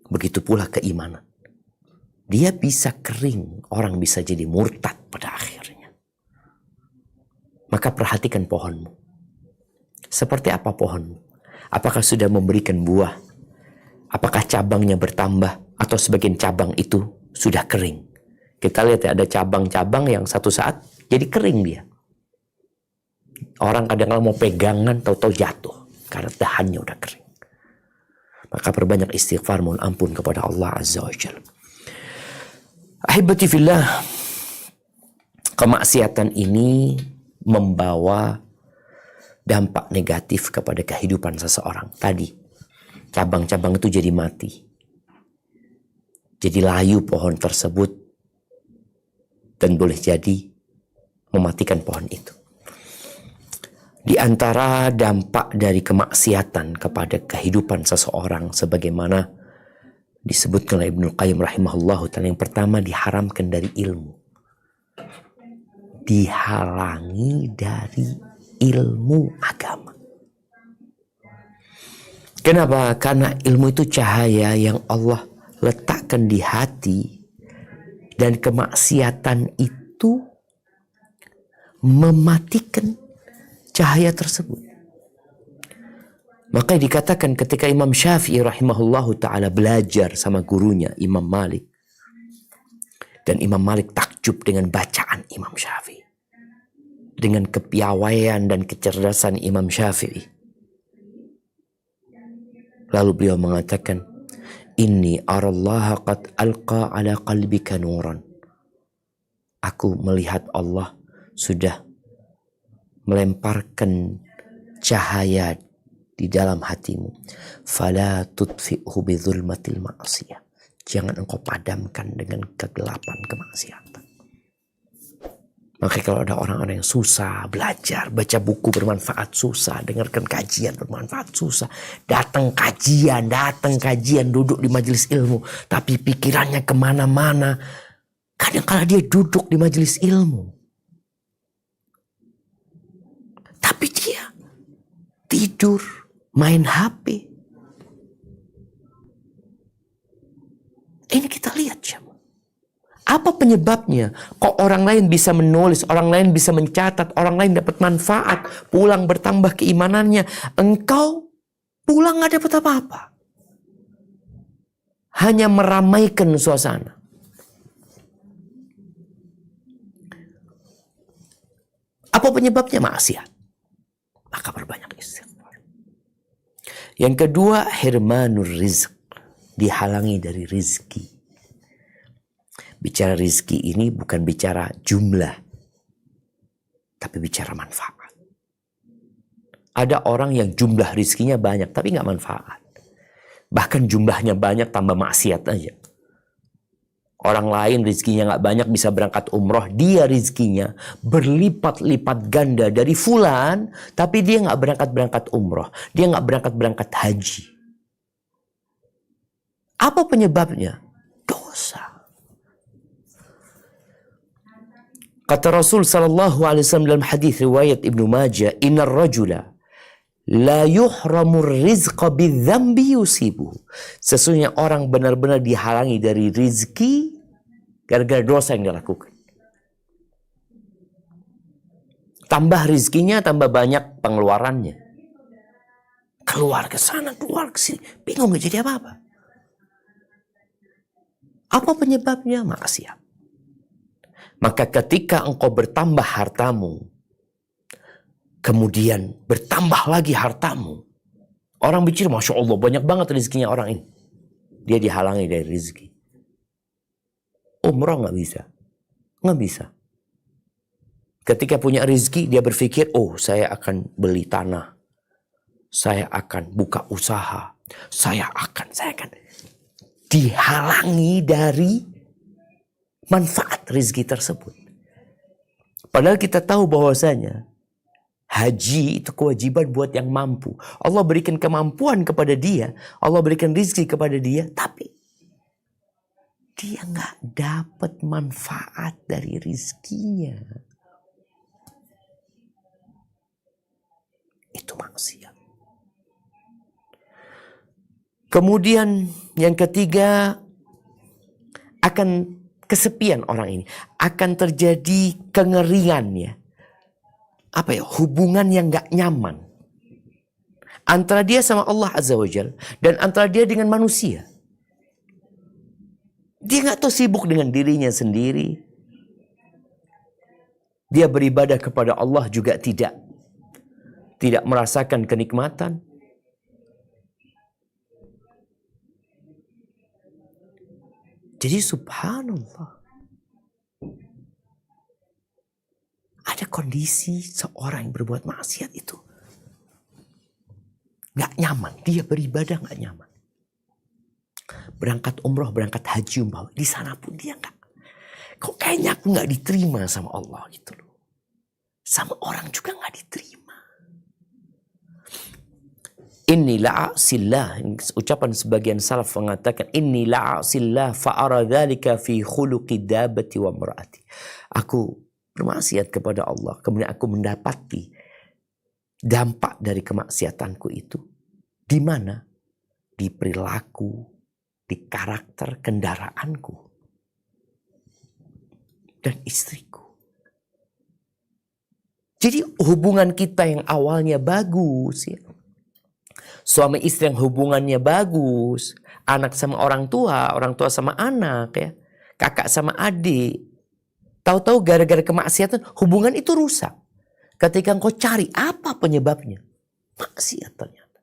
Speaker 1: Begitu pula keimanan. Dia bisa kering, orang bisa jadi murtad pada akhirnya. Maka perhatikan pohonmu. Seperti apa pohonmu? Apakah sudah memberikan buah? Apakah cabangnya bertambah? Atau sebagian cabang itu sudah kering? Kita lihat ya, ada cabang-cabang yang satu saat jadi kering dia. Orang kadang-kadang mau pegangan, tahu-tahu jatuh. Karena dahannya udah kering. Maka perbanyak istighfar, mohon ampun kepada Allah Azza wa Jalla. Ahibati fillah, kemaksiatan ini membawa dampak negatif kepada kehidupan seseorang. Tadi, cabang-cabang itu jadi mati. Jadi layu pohon tersebut dan boleh jadi mematikan pohon itu. Di antara dampak dari kemaksiatan kepada kehidupan seseorang sebagaimana disebutkan oleh Ibnu Qayyim rahimahullahu ta'ala, yang pertama diharamkan dari ilmu. Dihalangi dari ilmu agama. Kenapa? Karena ilmu itu cahaya yang Allah letakkan di hati, dan kemaksiatan itu mematikan cahaya tersebut. Maka dikatakan ketika Imam Syafi'i rahimahullahu ta'ala belajar sama gurunya Imam Malik, dan Imam Malik takjub dengan bacaan Imam Syafi'i, dengan kepiawaian dan kecerdasan Imam Syafi'i. Lalu beliau mengatakan, inni arallaha qad alqa ala qalbika nuran. Aku melihat Allah sudah melemparkan cahaya di dalam hatimu. Fala tudfi'hu bidzulmatil ma'siyah. Jangan engkau padamkan dengan kegelapan kemaksiatan. Maka kalau ada orang-orang yang susah belajar, baca buku bermanfaat susah, dengarkan kajian bermanfaat susah, datang kajian, duduk di majelis ilmu, tapi pikirannya kemana-mana. Kadang-kala dia duduk di majelis ilmu, tapi dia tidur, main HP. Ini kita lihat jemaah. Apa penyebabnya? Kok orang lain bisa menulis, orang lain bisa mencatat, orang lain dapat manfaat, pulang bertambah keimanannya. Engkau pulang gak dapat apa-apa. Hanya meramaikan suasana. Apa penyebabnya? Maksiat. Maka berbanyak istighfar. Yang kedua, hirmanur rizq. Dihalangi dari rizki. Bicara rizki ini bukan bicara jumlah, tapi bicara manfaat. Ada orang yang jumlah rizkinya banyak, tapi nggak manfaat. Bahkan jumlahnya banyak tambah maksiat aja. Orang lain rizkinya nggak banyak bisa berangkat umroh. Dia rizkinya berlipat-lipat ganda dari fulan. Tapi dia nggak berangkat-berangkat umroh. Dia nggak berangkat-berangkat haji. Apa penyebabnya? Dosa. Kata Rasul sallallahu alaihi wasallam dalam hadis riwayat Ibnu Majah, "Innar rajula la yuhramur rizqa bidzambi yusibuhu." Sesungguhnya orang benar-benar dihalangi dari rizki gara-gara dosa yang dia lakukan. Tambah rizkinya, tambah banyak pengeluarannya. Keluar ke sana, keluar ke sini, bingung gak jadi apa-apa. Apa penyebabnya? Maksiat. Maka ketika engkau bertambah hartamu, kemudian bertambah lagi hartamu, orang bicara, Masya Allah, banyak banget rezekinya orang ini. Dia dihalangi dari rezeki. Umrah nggak bisa. Nggak bisa. Ketika punya rezeki, dia berpikir, oh saya akan beli tanah. Saya akan buka usaha. Saya akan. Dihalangi dari manfaat rezeki tersebut. Padahal kita tahu bahwasanya haji itu kewajiban buat yang mampu. Allah berikan kemampuan kepada dia. Allah berikan rezeki kepada dia. Tapi dia nggak dapat manfaat dari rezekinya. Itu maksiat. Kemudian yang ketiga, akan kesepian orang ini. Akan terjadi kengeringan ya. Apa ya? Hubungan yang gak nyaman. Antara dia sama Allah Azza wa Jal. Dan antara dia dengan manusia. Dia gak tahu, sibuk dengan dirinya sendiri. Dia beribadah kepada Allah juga tidak merasakan kenikmatan. Jadi subhanallah, ada kondisi seorang yang berbuat maksiat itu gak nyaman. Dia beribadah gak nyaman. Berangkat umroh, berangkat haji umpama, di sana pun dia gak, kok kayaknya aku gak diterima sama Allah gitu loh. Sama orang juga gak diterima. Inni la'asillah, ucapan sebagian salaf mengatakan, inni la'asillah fa'ara dzalika fi khuluqi dabati wa mar'ati. Aku bermaksiat kepada Allah, kemudian aku mendapati dampak dari kemaksiatanku itu di mana? Di perilaku, di karakter kendaraanku dan istriku. Jadi hubungan kita yang awalnya bagus ya, suami istri yang hubungannya bagus, anak sama orang tua sama anak ya, kakak sama adik. Tahu-tahu gara-gara kemaksiatan hubungan itu rusak. Ketika engkau cari apa penyebabnya? Maksiat ternyata.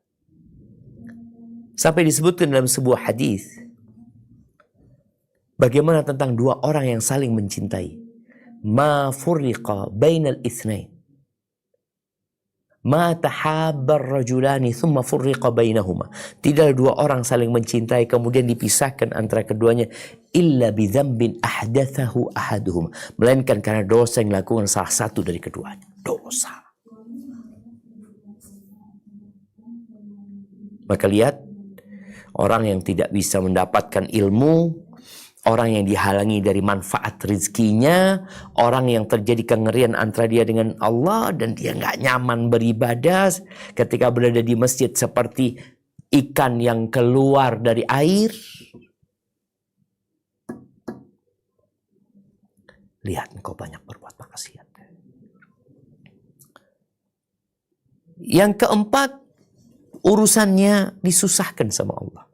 Speaker 1: Sampai disebutkan dalam sebuah hadis, bagaimana tentang dua orang yang saling mencintai. Ma furriqa bainal itsnain. Ma tahabbar rajulani thumma furriqa bainahuma. Tidak dua orang saling mencintai kemudian dipisahkan antara keduanya illa bidzambin ahdatsahu ahaduhum, melainkan karena dosa yang dilakukan salah satu dari keduanya. Dosa. Maka lihat, orang yang tidak bisa mendapatkan ilmu, orang yang dihalangi dari manfaat rezekinya, orang yang terjadi kengerian antara dia dengan Allah dan dia nggak nyaman beribadah ketika berada di masjid seperti ikan yang keluar dari air. Lihat engkau banyak berbuat maksiat. Yang keempat, urusannya disusahkan sama Allah.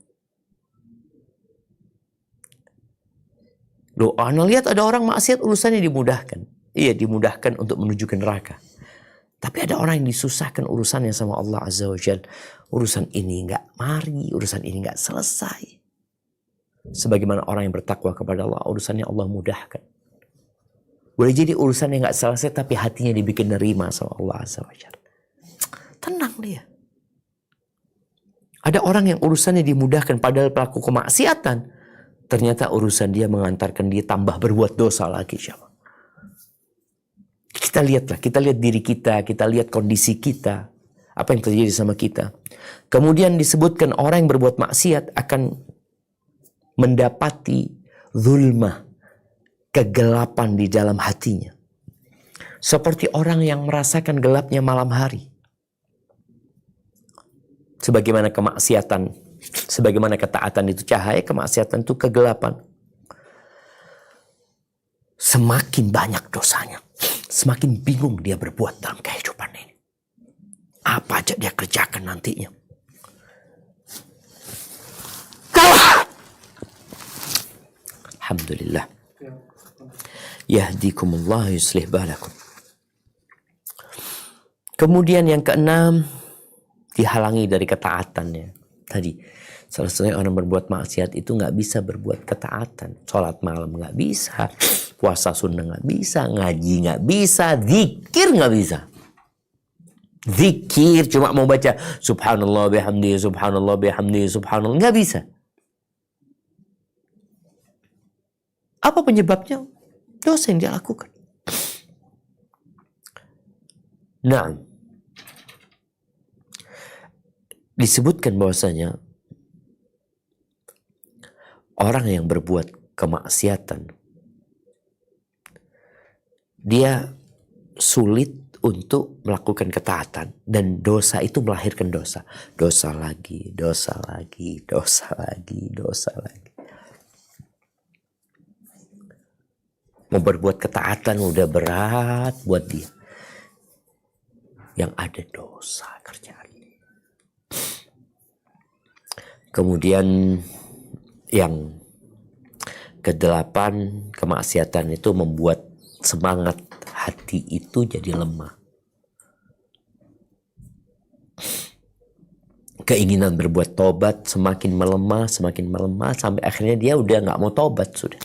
Speaker 1: Loh, Anda lihat ada orang maksiat urusannya dimudahkan. Iya, dimudahkan untuk menuju ke neraka. Tapi ada orang yang disusahkan urusannya sama Allah Azza wa Jalla. Urusan ini nggak mari, urusan ini nggak selesai. Sebagaimana orang yang bertakwa kepada Allah, urusannya Allah mudahkan. Boleh jadi urusannya nggak selesai, tapi hatinya dibikin nerima sama Allah Azza wa Jalla. Tenang dia. Ada orang yang urusannya dimudahkan padahal pelaku kemaksiatan. Ternyata urusan dia mengantarkan dia tambah berbuat dosa lagi. Kita lihat diri kita lihat kondisi kita, apa yang terjadi sama kita. Kemudian disebutkan orang yang berbuat maksiat akan mendapati zulmah, kegelapan di dalam hatinya. Seperti orang yang merasakan gelapnya malam hari. Sebagaimana kemaksiatan, sebagaimana ketaatan itu cahaya, kemaksiatan itu kegelapan. Semakin banyak dosanya, semakin bingung dia berbuat dalam kehidupan ini. Apa aja dia kerjakan nantinya. Alhamdulillah. Yahdikumullah yuslih balakum. Kemudian yang keenam, dihalangi dari ketaatannya. Tadi, salah satunya orang berbuat maksiat itu nggak bisa berbuat ketaatan. Sholat malam nggak bisa, puasa sunnah nggak bisa, ngaji nggak bisa, zikir nggak bisa. Zikir cuma mau baca subhanallah bihamdi, subhanallah bihamdi, subhanallah, nggak bisa. Apa penyebabnya? Dosa yang dia lakukan. Nah, disebutkan bahwasanya orang yang berbuat kemaksiatan, dia sulit untuk melakukan ketaatan, dan dosa itu melahirkan dosa. Dosa lagi, dosa lagi, dosa lagi, dosa lagi. Mau berbuat ketaatan udah berat buat dia. Yang ada dosa kerjaan. Kemudian yang kedelapan, kemaksiatan itu membuat semangat hati itu jadi lemah. Keinginan berbuat tobat semakin melemah, sampai akhirnya dia udah nggak mau tobat sudah.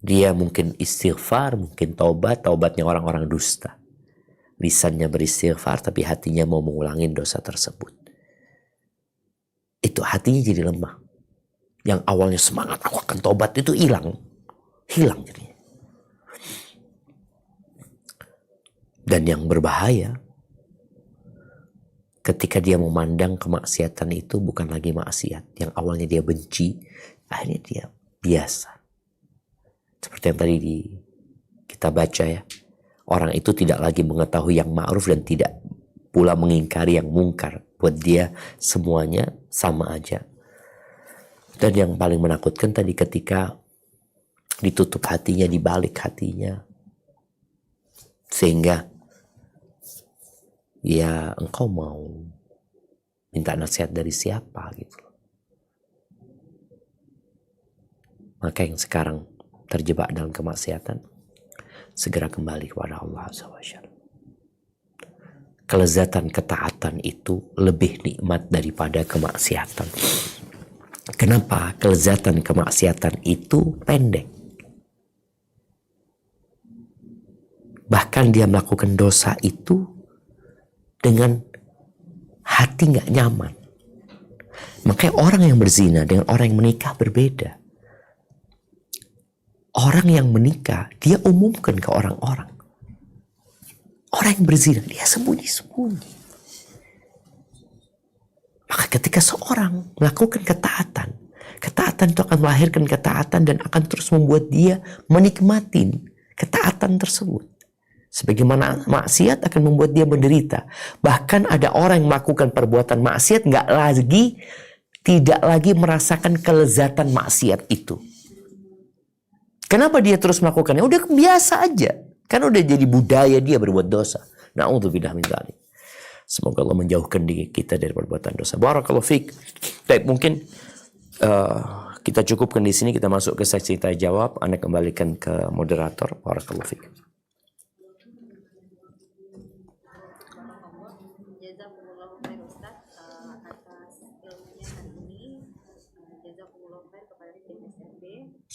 Speaker 1: Dia mungkin istighfar, mungkin tobatnya orang-orang dusta. Lisannya beristighfar, tapi hatinya mau mengulangi dosa tersebut. Itu hatinya jadi lemah. Yang awalnya semangat, aku akan tobat, itu hilang jadinya. Dan yang berbahaya, ketika dia memandang kemaksiatan itu bukan lagi maksiat. Yang awalnya dia benci, akhirnya dia biasa. Seperti yang tadi kita baca ya. Orang itu tidak lagi mengetahui yang ma'ruf dan tidak pula mengingkari yang mungkar. Buat dia semuanya sama aja. Dan yang paling menakutkan tadi ketika ditutup hatinya, dibalik hatinya. Sehingga ya engkau mau minta nasihat dari siapa gitu. Maka yang sekarang terjebak dalam kemaksiatan, segera kembali kepada Allah SWT. Kelezatan ketaatan itu lebih nikmat daripada kemaksiatan. Kenapa? Kelezatan kemaksiatan itu pendek. Bahkan dia melakukan dosa itu dengan hati gak nyaman. Makanya orang yang berzina dengan orang yang menikah berbeda. Orang yang menikah, dia umumkan ke orang-orang. Orang yang berzina, dia sembunyi-sembunyi. Maka ketika seorang melakukan ketaatan itu akan melahirkan ketaatan dan akan terus membuat dia menikmati ketaatan tersebut. Sebagaimana maksiat akan membuat dia menderita. Bahkan ada orang yang melakukan perbuatan maksiat tidak lagi merasakan kelezatan maksiat itu. Kenapa dia terus melakukannya? Udah biasa aja. Kan udah jadi budaya dia berbuat dosa. Na'udzubillah min dzalik. Semoga Allah menjauhkan diri kita dari perbuatan dosa. Barakallahu fiik. Baik, mungkin kita cukupkan di sini. Kita masuk ke sesi tanya jawab. Anda kembalikan ke moderator. Barakallahu fiik.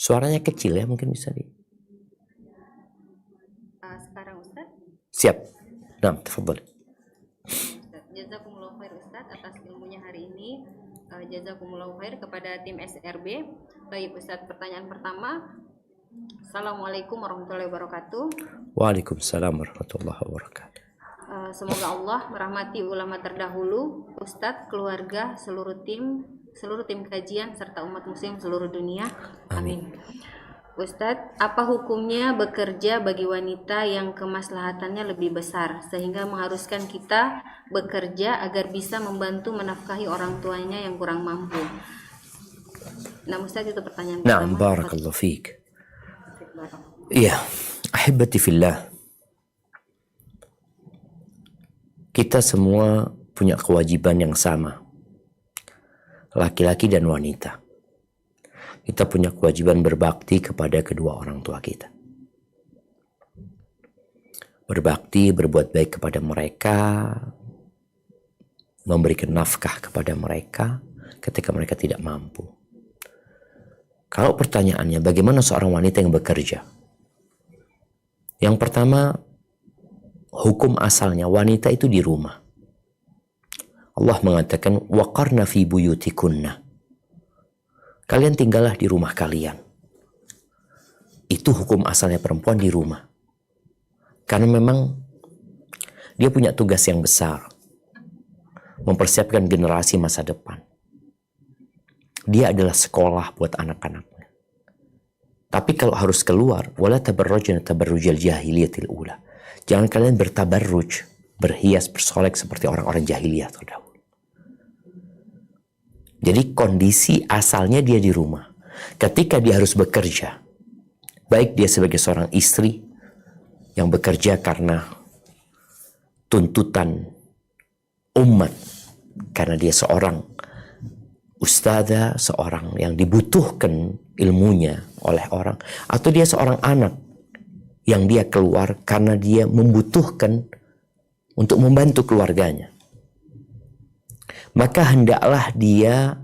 Speaker 1: Suaranya kecil ya, mungkin bisa di.
Speaker 2: Sekarang Ustaz.
Speaker 1: Siap. Nah, tafadhol.
Speaker 2: Jazakumullah khair Ustaz atas ilmunya hari ini.
Speaker 3: Jazakumullahu khair kepada tim SRB. Baik Ustadz, pertanyaan pertama. Assalamualaikum warahmatullahi wabarakatuh.
Speaker 1: Waalaikumsalam warahmatullahi wabarakatuh.
Speaker 3: Semoga Allah merahmati ulama terdahulu, Ustadz, keluarga, seluruh tim kajian serta umat muslim seluruh dunia. Amin. Ustadz, apa hukumnya bekerja bagi wanita yang kemaslahatannya lebih besar sehingga mengharuskan kita bekerja agar bisa membantu menafkahi orang tuanya yang kurang mampu? Nah, Ustadz, itu pertanyaan
Speaker 1: Naam,
Speaker 3: pertama.
Speaker 1: barakallahu fiik. Iya, ahibati fillah. Kita semua punya kewajiban yang sama. Laki-laki dan wanita. Kita punya kewajiban berbakti kepada kedua orang tua kita. Berbakti, berbuat baik kepada mereka, memberikan nafkah kepada mereka ketika mereka tidak mampu. Kalau pertanyaannya, bagaimana seorang wanita yang bekerja? Yang pertama, hukum asalnya wanita itu di rumah. Allah mengatakan, waqarna fi buyutikunna. Kalian tinggallah di rumah kalian. Itu hukum asalnya perempuan di rumah. Karena memang dia punya tugas yang besar. Mempersiapkan generasi masa depan. Dia adalah sekolah buat anak-anaknya. Tapi kalau harus keluar, wala tabarrujna tabarrujal jahiliyatil ula. Jangan kalian bertabarruj, berhias, bersolek seperti orang-orang jahiliyah terdahulu. Jadi kondisi asalnya dia di rumah. Ketika dia harus bekerja, baik dia sebagai seorang istri yang bekerja karena tuntutan umat, karena dia seorang ustadzah, seorang yang dibutuhkan ilmunya oleh orang, atau dia seorang anak yang dia keluar karena dia membutuhkan untuk membantu keluarganya. Maka hendaklah dia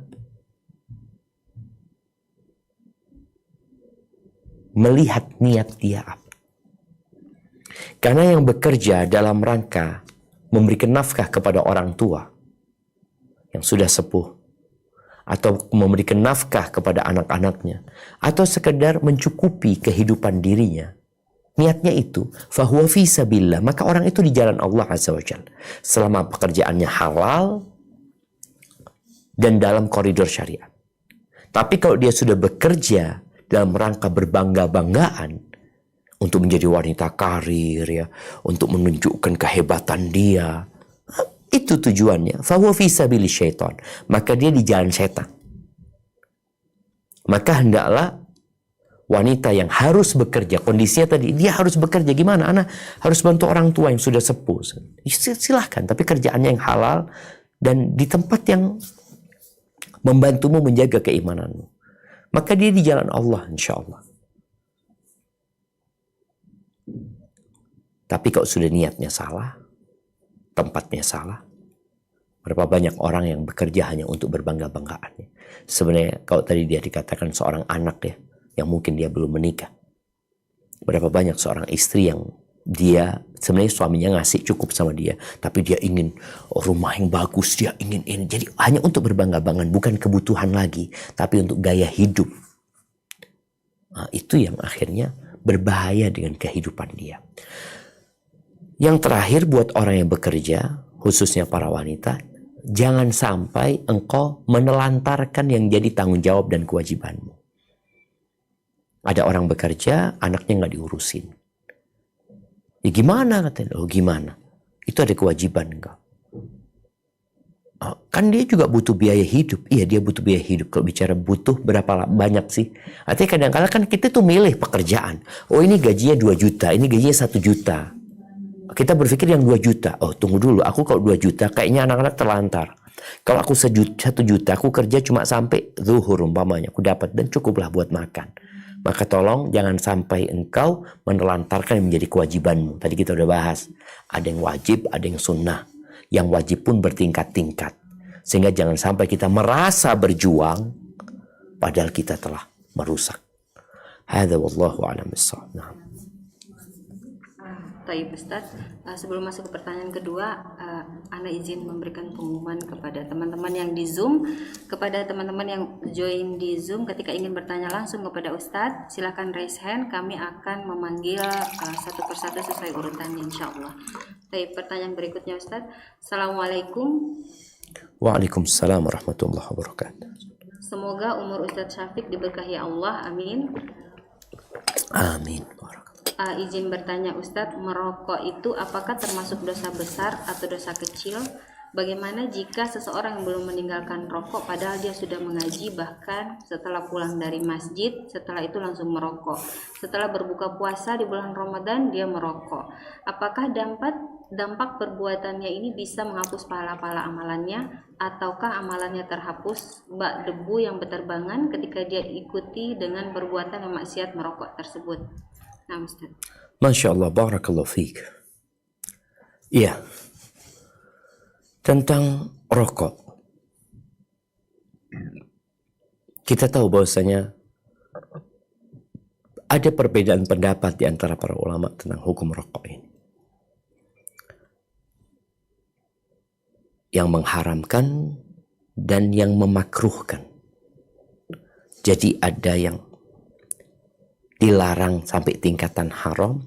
Speaker 1: melihat niat dia apa. Karena yang bekerja dalam rangka memberikan nafkah kepada orang tua yang sudah sepuh, atau memberikan nafkah kepada anak-anaknya, atau sekedar mencukupi kehidupan dirinya, niatnya itu fahuwa fi sabilillah, maka orang itu di jalan Allah Azza wa Jalla selama pekerjaannya halal dan dalam koridor syariat. Tapi kalau dia sudah bekerja dalam rangka berbangga-banggaan untuk menjadi wanita karir, ya, untuk menunjukkan kehebatan dia, itu tujuannya. Fahuwa fi sabili syaitan, maka dia di jalan setan. Maka hendaklah wanita yang harus bekerja, kondisinya tadi dia harus bekerja, gimana? Anak harus bantu orang tua yang sudah sepuh. Silahkan, tapi kerjaannya yang halal dan di tempat yang membantumu menjaga keimananmu. Maka dia di jalan Allah, insya Allah. Tapi kalau sudah niatnya salah, tempatnya salah, berapa banyak orang yang bekerja hanya untuk berbangga-banggaan. Sebenarnya kalau tadi dia dikatakan seorang anak ya, yang mungkin dia belum menikah. Berapa banyak seorang istri yang dia sebenarnya suaminya ngasih cukup sama dia, tapi dia ingin rumah yang bagus, dia ingin ini. Jadi hanya untuk berbangga-banggaan, bukan kebutuhan lagi, tapi untuk gaya hidup. Nah, itu yang akhirnya berbahaya dengan kehidupan dia. Yang terakhir buat orang yang bekerja, khususnya para wanita, jangan sampai engkau menelantarkan yang jadi tanggung jawab dan kewajibanmu. Ada orang bekerja, anaknya nggak diurusin. Ya gimana katanya? Oh gimana? Itu ada kewajiban enggak? Oh, kan dia juga butuh biaya hidup. Iya dia butuh biaya hidup. Kalau bicara butuh berapa banyak sih? Artinya kadang-kadang kan kita tuh milih pekerjaan. Oh ini gajinya 2 juta, ini gajinya 1 juta. Kita berpikir yang 2 juta. Oh tunggu dulu, aku kalau 2 juta kayaknya anak-anak terlantar. Kalau aku 1 juta, aku kerja cuma sampai zuhur umpamanya. Aku dapat dan cukuplah buat makan. Maka tolong jangan sampai engkau menelantarkan yang menjadi kewajibanmu. Tadi kita udah bahas. Ada yang wajib, ada yang sunnah. Yang wajib pun bertingkat-tingkat. Sehingga jangan sampai kita merasa berjuang, padahal kita telah merusak. Hadza wallahu a'lam bissawab.
Speaker 3: Taib Ustadz, sebelum masuk ke pertanyaan kedua, Ana izin memberikan pengumuman kepada teman-teman yang di Zoom, kepada teman-teman yang join di Zoom ketika ingin bertanya langsung kepada Ustadz, silakan raise hand, kami akan memanggil satu persatu sesuai urutannya insya Allah. Baik, pertanyaan berikutnya Ustadz. Assalamualaikum.
Speaker 1: Waalaikumsalam warahmatullahi wabarakatuh.
Speaker 3: Semoga umur Ustadz Syafiq diberkahi Allah, amin.
Speaker 1: Amin.
Speaker 3: Izin bertanya Ustadz, merokok itu apakah termasuk dosa besar atau dosa kecil? Bagaimana jika seseorang yang belum meninggalkan rokok padahal dia sudah mengaji, bahkan setelah pulang dari masjid, setelah itu langsung merokok. Setelah berbuka puasa di bulan Ramadan dia merokok. Apakah dampak perbuatannya ini bisa menghapus pahala-pahala amalannya, ataukah amalannya terhapus bak debu yang berterbangan ketika dia ikuti dengan perbuatan yang maksiat merokok tersebut? Nah, Ustaz.
Speaker 1: Masya Allah, barakallahu fiik. Iya, tentang rokok. Kita tahu bahwasanya ada perbedaan pendapat di antara para ulama tentang hukum rokok ini. Yang mengharamkan dan yang memakruhkan. Jadi ada yang dilarang sampai tingkatan haram,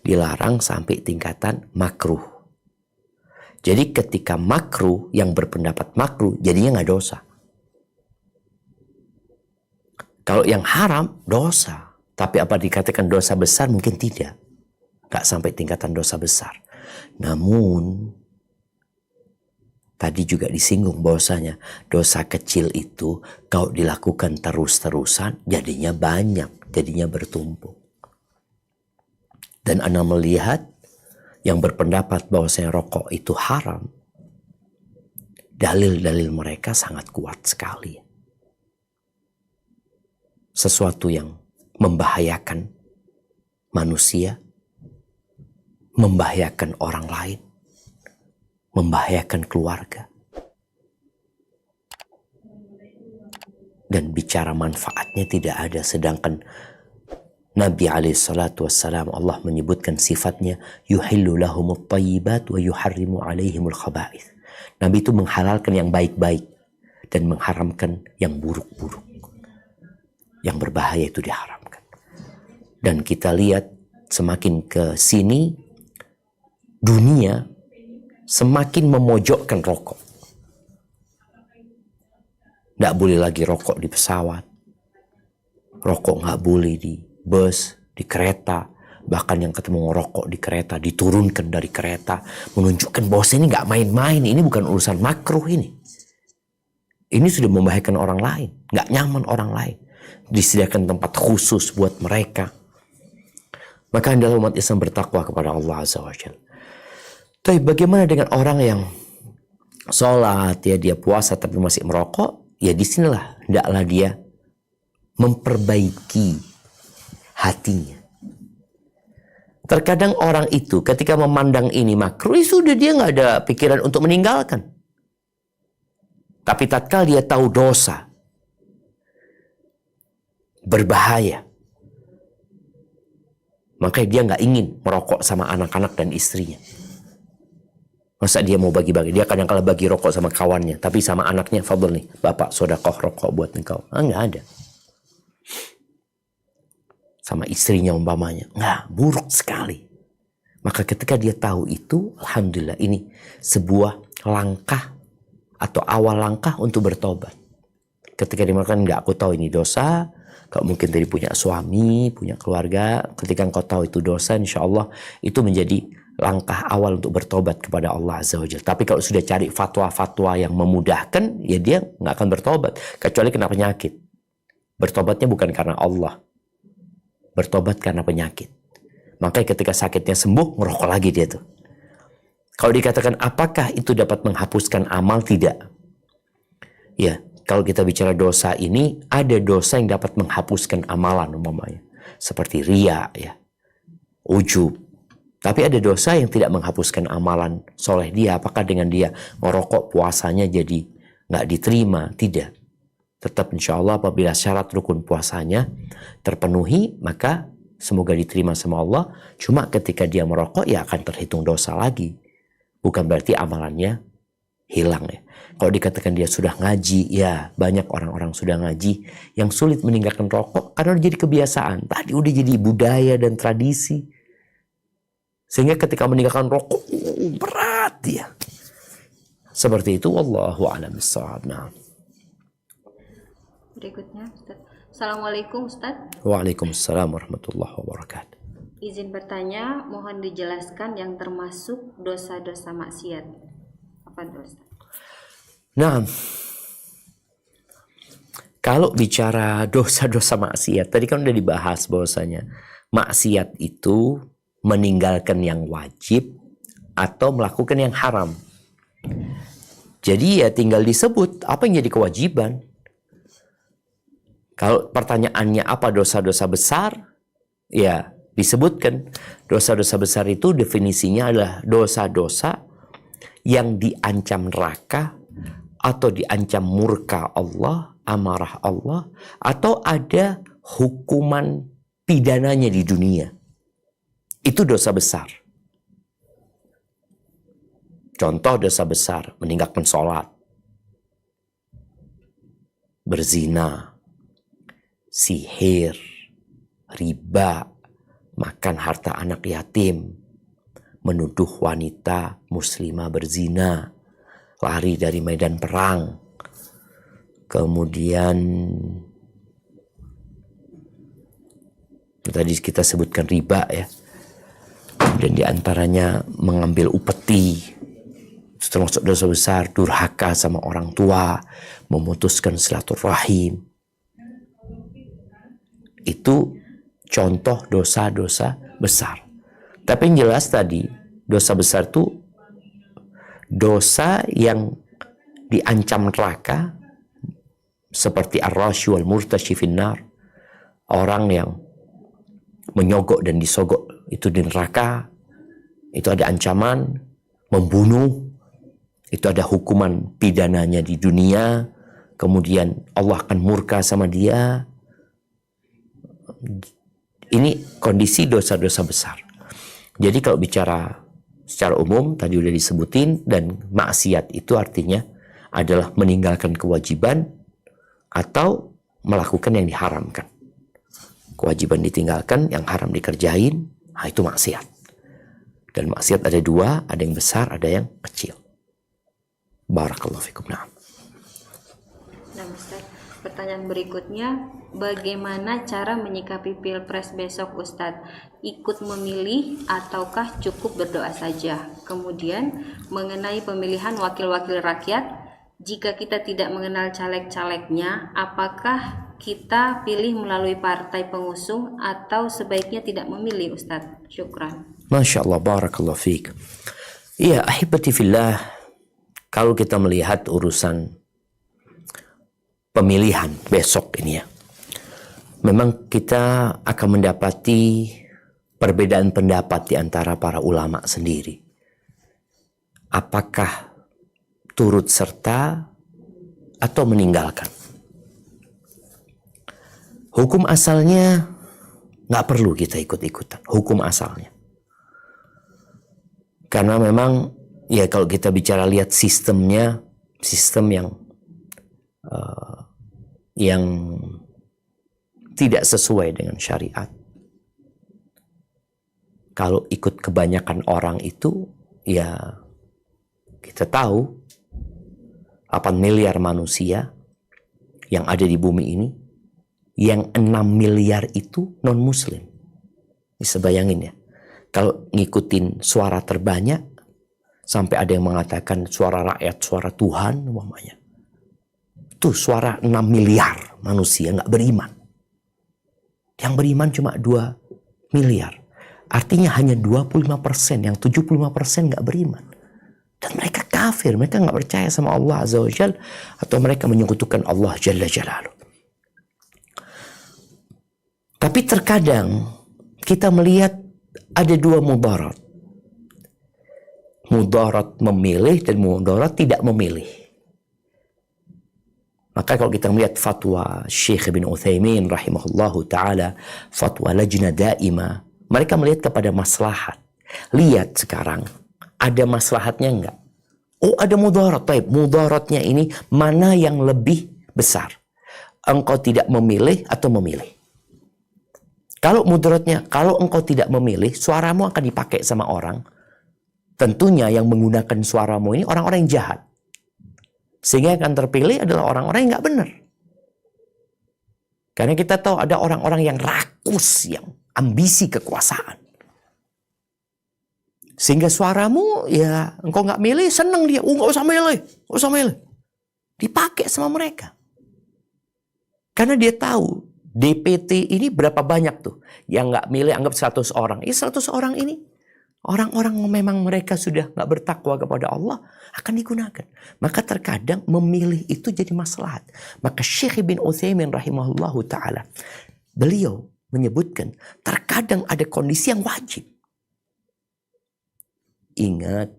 Speaker 1: dilarang sampai tingkatan makruh. Jadi ketika makruh, yang berpendapat makruh, jadinya nggak dosa. Kalau yang haram, dosa. Tapi apa dikatakan dosa besar? Mungkin tidak. Nggak sampai tingkatan dosa besar. Namun, tadi juga disinggung bahwasanya dosa kecil itu kalau dilakukan terus-terusan, jadinya banyak, jadinya bertumpuk. Dan Ana melihat yang berpendapat bahwasanya rokok itu haram, dalil-dalil mereka sangat kuat sekali. Sesuatu yang membahayakan manusia, membahayakan orang lain, membahayakan keluarga. Dan bicara manfaatnya tidak ada, sedangkan Nabi SAW Allah menyebutkan sifatnya yuhillu lahumut thayyibat wa yuharrimu alaihimul khaba'ith. Nabi itu menghalalkan yang baik-baik dan mengharamkan yang buruk-buruk. Yang berbahaya itu diharamkan. Dan kita lihat semakin ke sini dunia semakin memojokkan rokok. Nggak boleh lagi rokok di pesawat. Rokok nggak boleh di bus, di kereta. Bahkan yang ketemu ngerokok di kereta diturunkan dari kereta, menunjukkan bahwa ini nggak main-main. Ini bukan urusan makruh ini. Ini sudah membahayakan orang lain, nggak nyaman orang lain. Disediakan tempat khusus buat mereka. Maka hendaklah umat Islam bertakwa kepada Allah Azza wa Jalla. Tapi bagaimana dengan orang yang sholat, ya dia puasa tapi masih merokok? Ya disinilah hendaklah dia memperbaiki hatinya. Terkadang orang itu ketika memandang ini makruh, sudah dia nggak ada pikiran untuk meninggalkan. Tapi tatkala dia tahu dosa, berbahaya, makanya dia nggak ingin merokok sama anak-anak dan istrinya. Masa dia mau bagi-bagi? Dia kadang-kala bagi rokok sama kawannya, tapi sama anaknya, fadl nih, bapak sedekah rokok buat engkau. Nggak ada. Sama istrinya umpamanya, nggak, buruk sekali. Maka ketika dia tahu itu, alhamdulillah ini sebuah langkah atau awal langkah untuk bertobat. Ketika dia mengatakan, nggak, aku tahu ini dosa. Kalau mungkin tadi punya suami, punya keluarga, ketika engkau tahu itu dosa, insya Allah itu menjadi langkah awal untuk bertobat kepada Allah Azza wa Jalla. Tapi kalau sudah cari fatwa-fatwa yang memudahkan, ya dia nggak akan bertobat. Kecuali kena penyakit. Bertobatnya bukan karena Allah. Bertobat karena penyakit. Makanya ketika sakitnya sembuh, ngerokok lagi dia tuh. Kalau dikatakan apakah itu dapat menghapuskan amal? Tidak. Ya, kalau kita bicara dosa ini, ada dosa yang dapat menghapuskan amalan umpamanya. Seperti riya, ya, ujub. Tapi ada dosa yang tidak menghapuskan amalan soleh dia. Apakah dengan dia merokok puasanya jadi nggak diterima? Tidak. Tetap insya Allah apabila syarat rukun puasanya terpenuhi, maka semoga diterima sama Allah. Cuma ketika dia merokok ya akan terhitung dosa lagi. Bukan berarti amalannya hilang ya. Kalau dikatakan dia sudah ngaji, ya banyak orang-orang sudah ngaji yang sulit meninggalkan rokok karena udah jadi kebiasaan. Tadi udah jadi budaya dan tradisi. Sehingga ketika meninggalkan rokok, berat dia. Seperti itu, wallahu a'lam bishawab. Nah.
Speaker 3: Berikutnya, Ustaz. Assalamualaikum Ustaz.
Speaker 1: Waalaikumsalam warahmatullahi wabarakatuh.
Speaker 3: Izin bertanya, mohon dijelaskan yang termasuk dosa-dosa maksiat. Apa itu, Ustaz?
Speaker 1: Nah, kalau bicara dosa-dosa maksiat, tadi kan udah dibahas bahwasanya maksiat itu meninggalkan yang wajib atau melakukan yang haram. Jadi ya tinggal disebut apa yang jadi kewajiban. Kalau pertanyaannya apa dosa-dosa besar, ya disebutkan dosa-dosa besar itu definisinya adalah dosa-dosa yang diancam neraka atau diancam murka Allah, amarah Allah, atau ada hukuman pidananya di dunia. Itu dosa besar. Contoh dosa besar, meninggalkan sholat, berzina, sihir, riba, makan harta anak yatim, menuduh wanita muslimah berzina, lari dari medan perang, kemudian tadi kita sebutkan riba ya, dan diantaranya mengambil upeti, termasuk dosa besar, durhaka sama orang tua, memutuskan silaturahim. Itu contoh dosa-dosa besar. Tapi yang jelas tadi, dosa besar itu dosa yang diancam neraka, seperti ar-rashi wal murtashi finnar, orang yang menyogok dan disogok itu di neraka, itu ada ancaman, membunuh, itu ada hukuman pidananya di dunia, kemudian Allah akan murka sama dia. Ini kondisi dosa-dosa besar. Jadi kalau bicara secara umum tadi udah disebutin, dan maksiat itu artinya adalah meninggalkan kewajiban atau melakukan yang diharamkan. Kewajiban ditinggalkan, yang haram dikerjain, nah itu maksiat. Dan maksiat ada dua, ada yang besar, ada yang kecil. Barakallahu fikum. Nah,
Speaker 3: Ustaz, pertanyaan berikutnya, bagaimana cara menyikapi Pilpres besok, Ustaz? Ikut memilih ataukah cukup berdoa saja? Kemudian, mengenai pemilihan wakil-wakil rakyat, jika kita tidak mengenal caleg-calegnya, apakah kita pilih melalui partai pengusung atau sebaiknya tidak memilih, Ustaz? Syukran.
Speaker 1: Masya Allah, barakallahu fiik. Iya, ahibati fillah, kalau kita melihat urusan pemilihan besok ini ya, memang kita akan mendapati perbedaan pendapat di antara para ulama sendiri. Apakah turut serta atau meninggalkan? Hukum asalnya nggak perlu kita ikut-ikutan. Hukum asalnya. Karena memang ya kalau kita bicara lihat sistemnya, sistem yang tidak sesuai dengan syariat. Kalau ikut kebanyakan orang itu, ya kita tahu 8 miliar manusia yang ada di bumi ini, yang 6 miliar itu non-muslim. Bisa bayangin ya, kalau ngikutin suara terbanyak, sampai ada yang mengatakan suara rakyat, suara Tuhan, umpamanya. Itu suara 6 miliar manusia nggak beriman. Yang beriman cuma 2 miliar. Artinya hanya 25%, yang 75% nggak beriman. Dan mereka kafir, mereka nggak percaya sama Allah Azza wa Jal, atau mereka menyekutukan Allah Jalla Jalaluh. Tapi terkadang kita melihat ada 2 mudarat. Mudarat memilih dan mudarat tidak memilih. Maka kalau kita melihat fatwa Syekh bin Utsaimin rahimahullahu taala, fatwa lajnah daimah, mereka melihat kepada maslahat. Lihat sekarang, ada maslahatnya enggak? Oh, ada mudarat. Baik, mudaratnya ini mana yang lebih besar? Engkau tidak memilih atau memilih? Kalau mudaratnya, kalau engkau tidak memilih, suaramu akan dipakai sama orang. Tentunya yang menggunakan suaramu ini orang-orang yang jahat. Sehingga yang akan terpilih adalah orang-orang yang nggak benar. Karena kita tahu ada orang-orang yang rakus, yang ambisi kekuasaan. Sehingga suaramu, ya engkau nggak milih, seneng dia. Nggak usah milih, nggak usah milih. Dipakai sama mereka. Karena dia tahu, DPT ini berapa banyak tuh. Yang nggak milih, anggap 100 orang. 100 orang ini, orang-orang memang mereka sudah nggak bertakwa kepada Allah, akan digunakan. Maka terkadang memilih itu jadi maslahat. Maka Syekh bin Utsaimin rahimahullahu ta'ala, beliau menyebutkan, terkadang ada kondisi yang wajib. Ingat,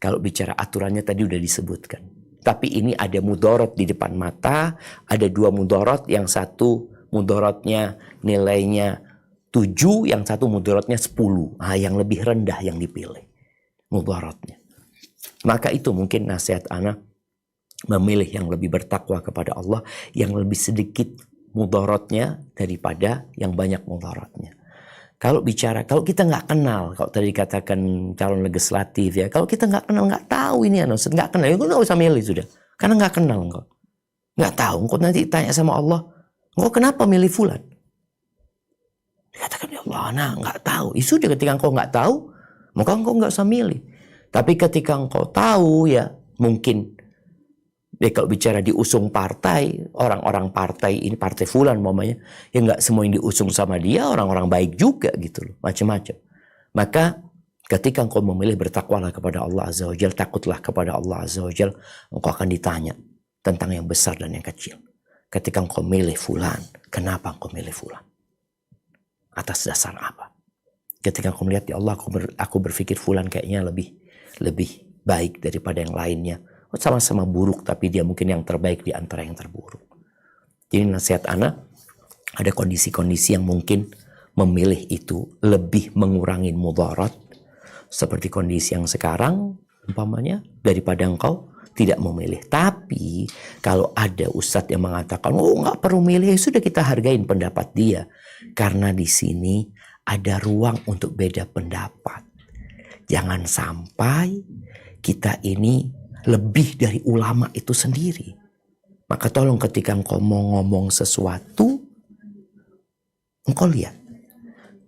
Speaker 1: kalau bicara aturannya tadi udah disebutkan. Tapi ini ada mudarat di depan mata, ada 2 mudarat, yang satu mudaratnya nilainya 7, yang satu mudaratnya 10. Nah, yang lebih rendah yang dipilih mudaratnya. Maka itu mungkin nasihat ana memilih yang lebih bertakwa kepada Allah, yang lebih sedikit mudaratnya daripada yang banyak mudaratnya. Kalau kita nggak kenal, kalau tadi dikatakan calon legislatif ya, kalau kita nggak kenal, nggak tahu ini Ustaz, nggak kenal, ya nggak usah milih sudah, karena nggak kenal engkau, nggak tahu, engkau nanti tanya sama Allah, engkau kenapa milih fulan? Dikatakan ya Allah, nah nggak tahu. Itu sudah, ketika engkau nggak tahu, maka engkau nggak usah milih. Tapi ketika engkau tahu ya, mungkin kalau bicara diusung partai, orang-orang partai ini, partai fulan umpamanya, ya nggak semua yang diusung sama dia orang-orang baik juga gitu loh, macam-macam. Maka ketika engkau memilih, bertakwalah kepada Allah Azza wa Jalla, takutlah kepada Allah Azza wa Jalla, engkau akan ditanya tentang yang besar dan yang kecil. Ketika engkau milih fulan, kenapa engkau milih fulan? Atas dasar apa? Ketika engkau melihat, ya Allah, aku berpikir fulan kayaknya lebih baik daripada yang lainnya. Sama-sama buruk, tapi dia mungkin yang terbaik di antara yang terburuk. Jadi nasihat ana, ada kondisi-kondisi yang mungkin memilih itu lebih mengurangi mudarat, seperti kondisi yang sekarang umpamanya, daripada engkau tidak memilih. Tapi kalau ada ustadz yang mengatakan, oh nggak perlu milih, sudah kita hargain pendapat dia, karena di sini ada ruang untuk beda pendapat. Jangan sampai kita ini lebih dari ulama itu sendiri. Maka tolong ketika engkau mau ngomong sesuatu, engkau lihat,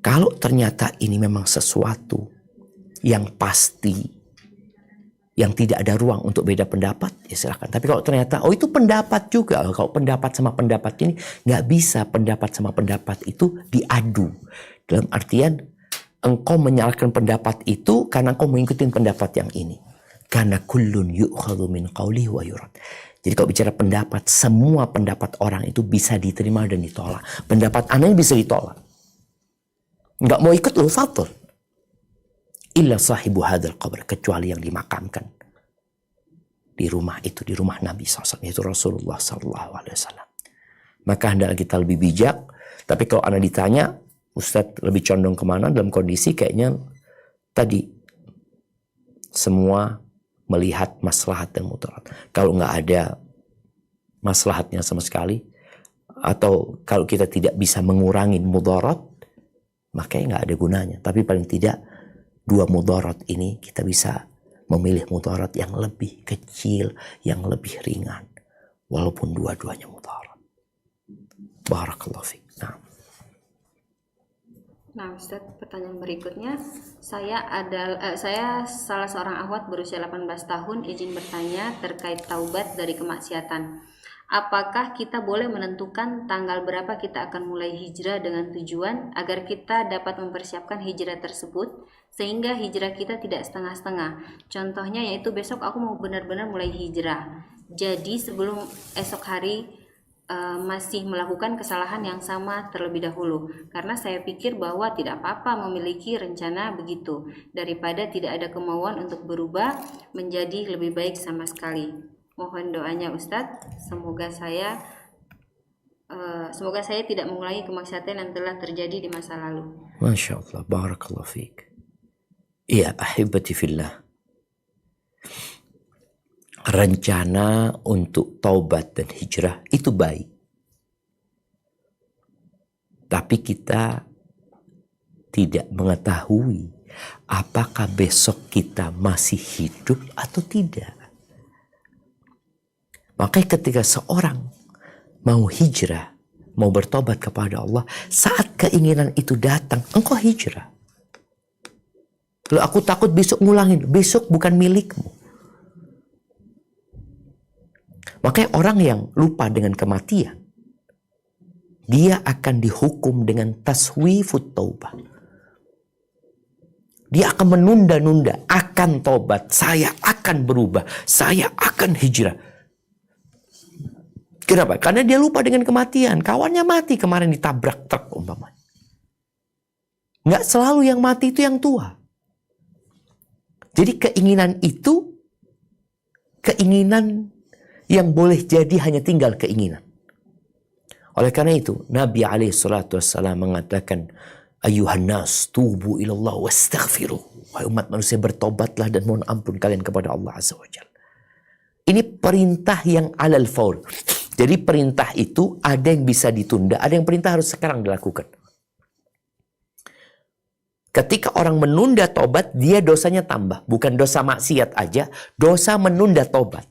Speaker 1: kalau ternyata ini memang sesuatu yang pasti, yang tidak ada ruang untuk beda pendapat, ya silakan. Tapi kalau ternyata, oh itu pendapat juga, kalau pendapat sama pendapat ini, nggak bisa pendapat sama pendapat itu diadu. Dalam artian, engkau menyalahkan pendapat itu karena engkau mengikuti pendapat yang ini. Karena kullun yu'khadhu min qawlihi wa yurad. Jadi kalau bicara pendapat, semua pendapat orang itu bisa diterima dan ditolak. Pendapat ana bisa ditolak. Enggak mau ikut lu fatul. Illa sahibu hadzal qabr, kecuali yang dimakamkan di rumah itu, di rumah Nabi SAW, yaitu Rasulullah SAW. Maka hendaklah kita lebih bijak. Tapi kalau ana ditanya, Ustadz lebih condong kemana dalam kondisi kayaknya tadi semua melihat maslahat dan mudarat. Kalau nggak ada maslahatnya sama sekali, atau kalau kita tidak bisa mengurangi mudarat, maka nggak ada gunanya. Tapi paling tidak 2 mudarat ini kita bisa memilih mudarat yang lebih kecil, yang lebih ringan, walaupun dua-duanya mudarat. Barakallahu fiik.
Speaker 3: Nah, Ustaz, pertanyaan berikutnya, saya salah seorang akhwat berusia 18 tahun, izin bertanya terkait taubat dari kemaksiatan. Apakah kita boleh menentukan tanggal berapa kita akan mulai hijrah dengan tujuan agar kita dapat mempersiapkan hijrah tersebut sehingga hijrah kita tidak setengah-setengah? Contohnya yaitu besok aku mau benar-benar mulai hijrah. Jadi sebelum esok hari masih melakukan kesalahan yang sama terlebih dahulu, karena saya pikir bahwa tidak apa-apa memiliki rencana begitu daripada tidak ada kemauan untuk berubah menjadi lebih baik sama sekali. Mohon doanya Ustadz, semoga saya tidak mengulangi kemaksiatan yang telah terjadi di masa lalu.
Speaker 1: Masya Allah, barakallah fiik. Iya, ahibati fillah. Rencana untuk taubat dan hijrah itu baik. Tapi kita tidak mengetahui apakah besok kita masih hidup atau tidak. Makanya ketika seorang mau hijrah, mau bertobat kepada Allah, saat keinginan itu datang, engkau hijrah. Kalau aku takut besok ngulangin, besok bukan milikmu. Makanya orang yang lupa dengan kematian, dia akan dihukum dengan taswifut taubah. Dia akan menunda-nunda, akan tobat, saya akan berubah, saya akan hijrah. Kenapa? Karena dia lupa dengan kematian. Kawannya mati kemarin ditabrak truk umpamanya. Nggak selalu yang mati itu yang tua. Jadi keinginan itu, keinginan yang boleh jadi hanya tinggal keinginan. Oleh karena itu, Nabi SAW mengatakan, Ayuhan nas, tubu ilallah wastaghfiru. Wahai umat manusia, bertobatlah dan mohon ampun kalian kepada Allah Azza wa Jalla. Ini perintah yang alal faur. Jadi perintah itu ada yang bisa ditunda, ada yang perintah harus sekarang dilakukan. Ketika orang menunda tobat, dia dosanya tambah. Bukan dosa maksiat aja, dosa menunda tobat.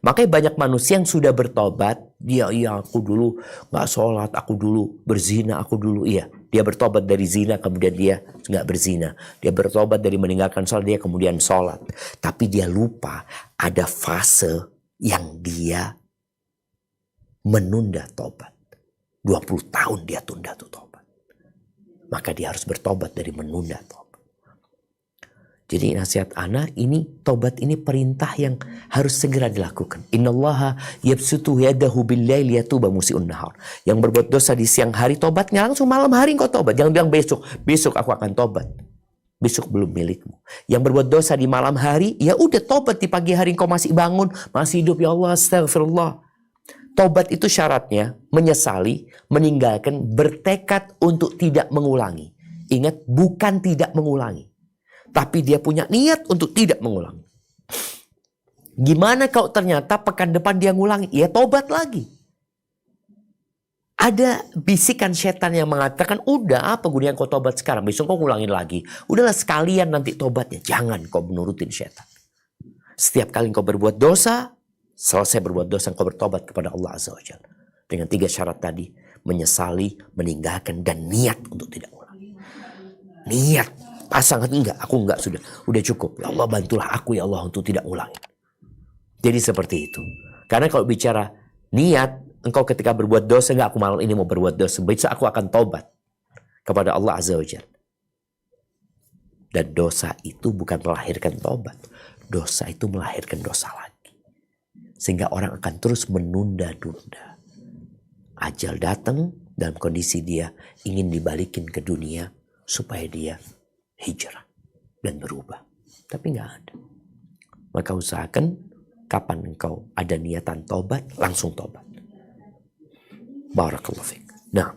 Speaker 1: Makanya banyak manusia yang sudah bertobat, dia aku dulu nggak sholat, aku dulu berzina, aku dulu dia bertobat dari zina, kemudian dia nggak berzina. Dia bertobat dari meninggalkan sholat, dia kemudian sholat. Tapi dia lupa ada fase yang dia menunda tobat. 20 tahun dia tunda tuh tobat. Maka dia harus bertobat dari menunda tobat. Jadi nasihat ana ini, tobat ini perintah yang harus segera dilakukan. Innallaha yabsutu yadahu bil-laili yatuba musii'un nahar. Yang berbuat dosa di siang hari tobatnya langsung malam hari engkau tobat. Jangan bilang besok aku akan tobat. Besok belum milikmu. Yang berbuat dosa di malam hari, ya udah tobat di pagi hari engkau masih bangun, masih hidup, ya Allah astagfirullah. Tobat itu syaratnya menyesali, meninggalkan, bertekad untuk tidak mengulangi. Ingat, bukan tidak mengulangi. Tapi dia punya niat untuk tidak mengulangi. Gimana kalau ternyata pekan depan dia ngulangi? Ya tobat lagi. Ada bisikan setan yang mengatakan, udah apa gunanya kau tobat sekarang? Besok kau ngulangin lagi. Udahlah sekalian nanti tobatnya. Jangan kau menurutin setan. Setiap kali kau berbuat dosa, selesai berbuat dosa, kau bertobat kepada Allah Azza wa Jalla. Dengan 3 syarat tadi. Menyesali, meninggalkan, dan niat untuk tidak mengulangi. Niat. Pasangan aku enggak, sudah cukup. Ya Allah bantulah aku ya Allah untuk tidak ulangi. Jadi seperti itu. Karena kalau bicara niat, engkau ketika berbuat dosa, enggak aku malam ini mau berbuat dosa, besok aku akan tobat kepada Allah Azza wa Jalla. Dan dosa itu bukan melahirkan tobat. Dosa itu melahirkan dosa lagi. Sehingga orang akan terus menunda-nunda. Ajal datang dalam kondisi dia ingin dibalikin ke dunia supaya dia hijrah dan berubah. Tapi nggak ada. Maka usahakan kapan engkau ada niatan tobat, langsung tobat. Barakallahu fiik. Nah.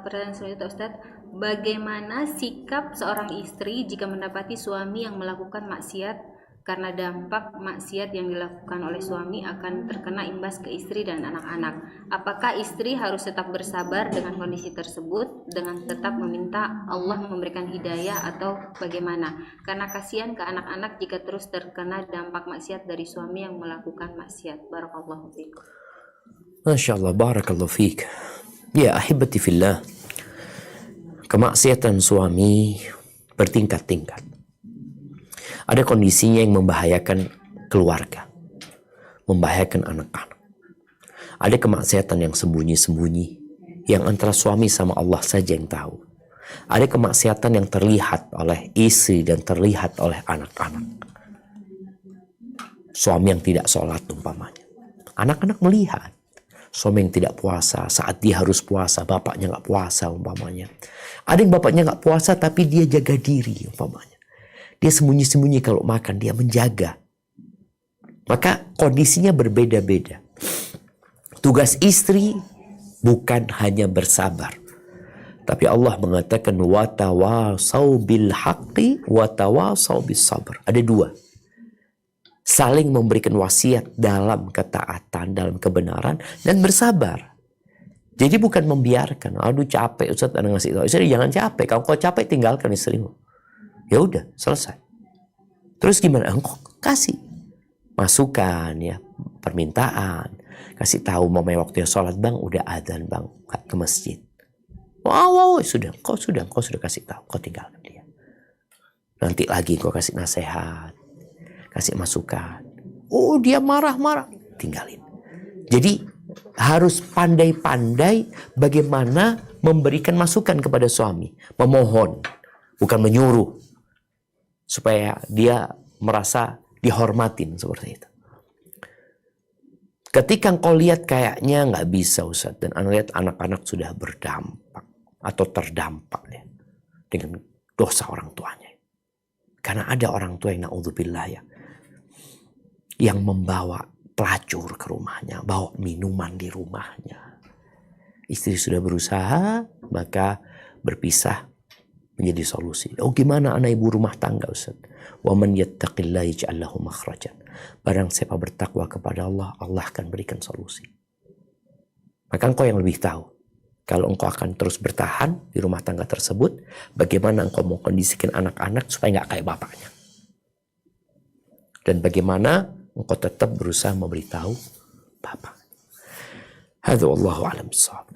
Speaker 3: Pertanyaan selanjutnya Ustaz, bagaimana sikap seorang istri jika mendapati suami yang melakukan maksiat, karena dampak maksiat yang dilakukan oleh suami akan terkena imbas ke istri dan anak-anak. Apakah istri harus tetap bersabar dengan kondisi tersebut dengan tetap meminta Allah memberikan hidayah atau bagaimana? Karena kasihan ke anak-anak jika terus terkena dampak maksiat dari suami yang melakukan maksiat. Barakallahu fiik.
Speaker 1: Masya Allah, barakallahu fiik. Ya ahibati fillah. Kemaksiatan suami bertingkat-tingkat. Ada kondisinya yang membahayakan keluarga, membahayakan anak-anak. Ada kemaksiatan yang sembunyi-sembunyi, yang antara suami sama Allah saja yang tahu. Ada kemaksiatan yang terlihat oleh istri dan terlihat oleh anak-anak. Suami yang tidak sholat umpamanya. Anak-anak melihat. Suami yang tidak puasa, saat dia harus puasa, bapaknya nggak puasa umpamanya. Ada yang bapaknya nggak puasa tapi dia jaga diri umpamanya. Dia sembunyi-sembunyi kalau makan, dia menjaga. Maka kondisinya berbeda-beda. Tugas istri bukan hanya bersabar. Tapi Allah mengatakan watawasau bil haqqi watawasau bis sabr. Ada dua. Saling memberikan wasiat dalam ketaatan, dalam kebenaran, dan bersabar. Jadi bukan membiarkan. Aduh capek Ustaz, Anda ngasih tahu. Istri jangan capek. Kalau kau capek tinggalkan istrimu. Ya udah, selesai. Terus gimana? Engkau kasih masukan ya, permintaan. Kasih tahu mamanya waktunya sholat bang, udah adzan bang, ke masjid. Wow, sudah, kau sudah kasih tahu, kau tinggalkan dia. Nanti lagi kau kasih nasihat, kasih masukan. Oh dia marah-marah, tinggalin. Jadi harus pandai-pandai bagaimana memberikan masukan kepada suami, memohon, bukan menyuruh, supaya dia merasa dihormatin seperti itu. Ketika engkau lihat kayaknya nggak bisa Ustaz, dan Anda lihat anak-anak sudah berdampak atau terdampak ya, dengan dosa orang tuanya. Karena ada orang tua yang na'udzubillah ya, yang membawa pelacur ke rumahnya, bawa minuman di rumahnya. Istri sudah berusaha, maka berpisah menjadi solusi. Oh gimana anak ibu rumah tangga Ustaz? Wa man yattaqillaha yaj'al lahu makhrajan. Barang siapa bertakwa kepada Allah, Allah akan berikan solusi. Maka engkau yang lebih tahu. Kalau engkau akan terus bertahan di rumah tangga tersebut, bagaimana engkau mau kondisikan anak-anak supaya nggak kayak bapaknya. Dan bagaimana engkau tetap berusaha memberitahu bapak. Hadza wallahu a'lam bissawab.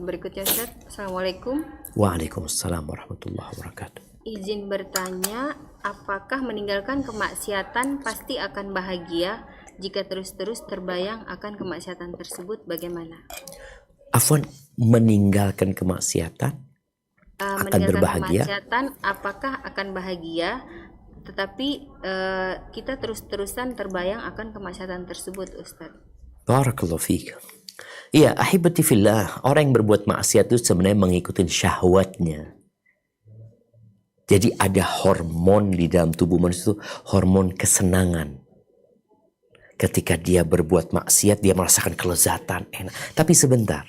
Speaker 3: Berikutnya Ustaz, Assalamualaikum.
Speaker 1: Waalaikumsalam warahmatullahi wabarakatuh.
Speaker 3: Izin bertanya, apakah meninggalkan kemaksiatan pasti akan bahagia? Jika terus-terus terbayang akan kemaksiatan tersebut, bagaimana?
Speaker 1: Afwan, meninggalkan kemaksiatan akan berbahagia?
Speaker 3: Kemaksiatan apakah akan bahagia? Tetapi kita terus-terusan terbayang akan kemaksiatan tersebut, Ustaz.
Speaker 1: Barakallahu fiik. Iya, ahibati fillah, orang yang berbuat maksiat itu sebenarnya mengikuti syahwatnya. Jadi ada hormon di dalam tubuh manusia itu, hormon kesenangan. Ketika dia berbuat maksiat, dia merasakan kelezatan, enak. Tapi sebentar.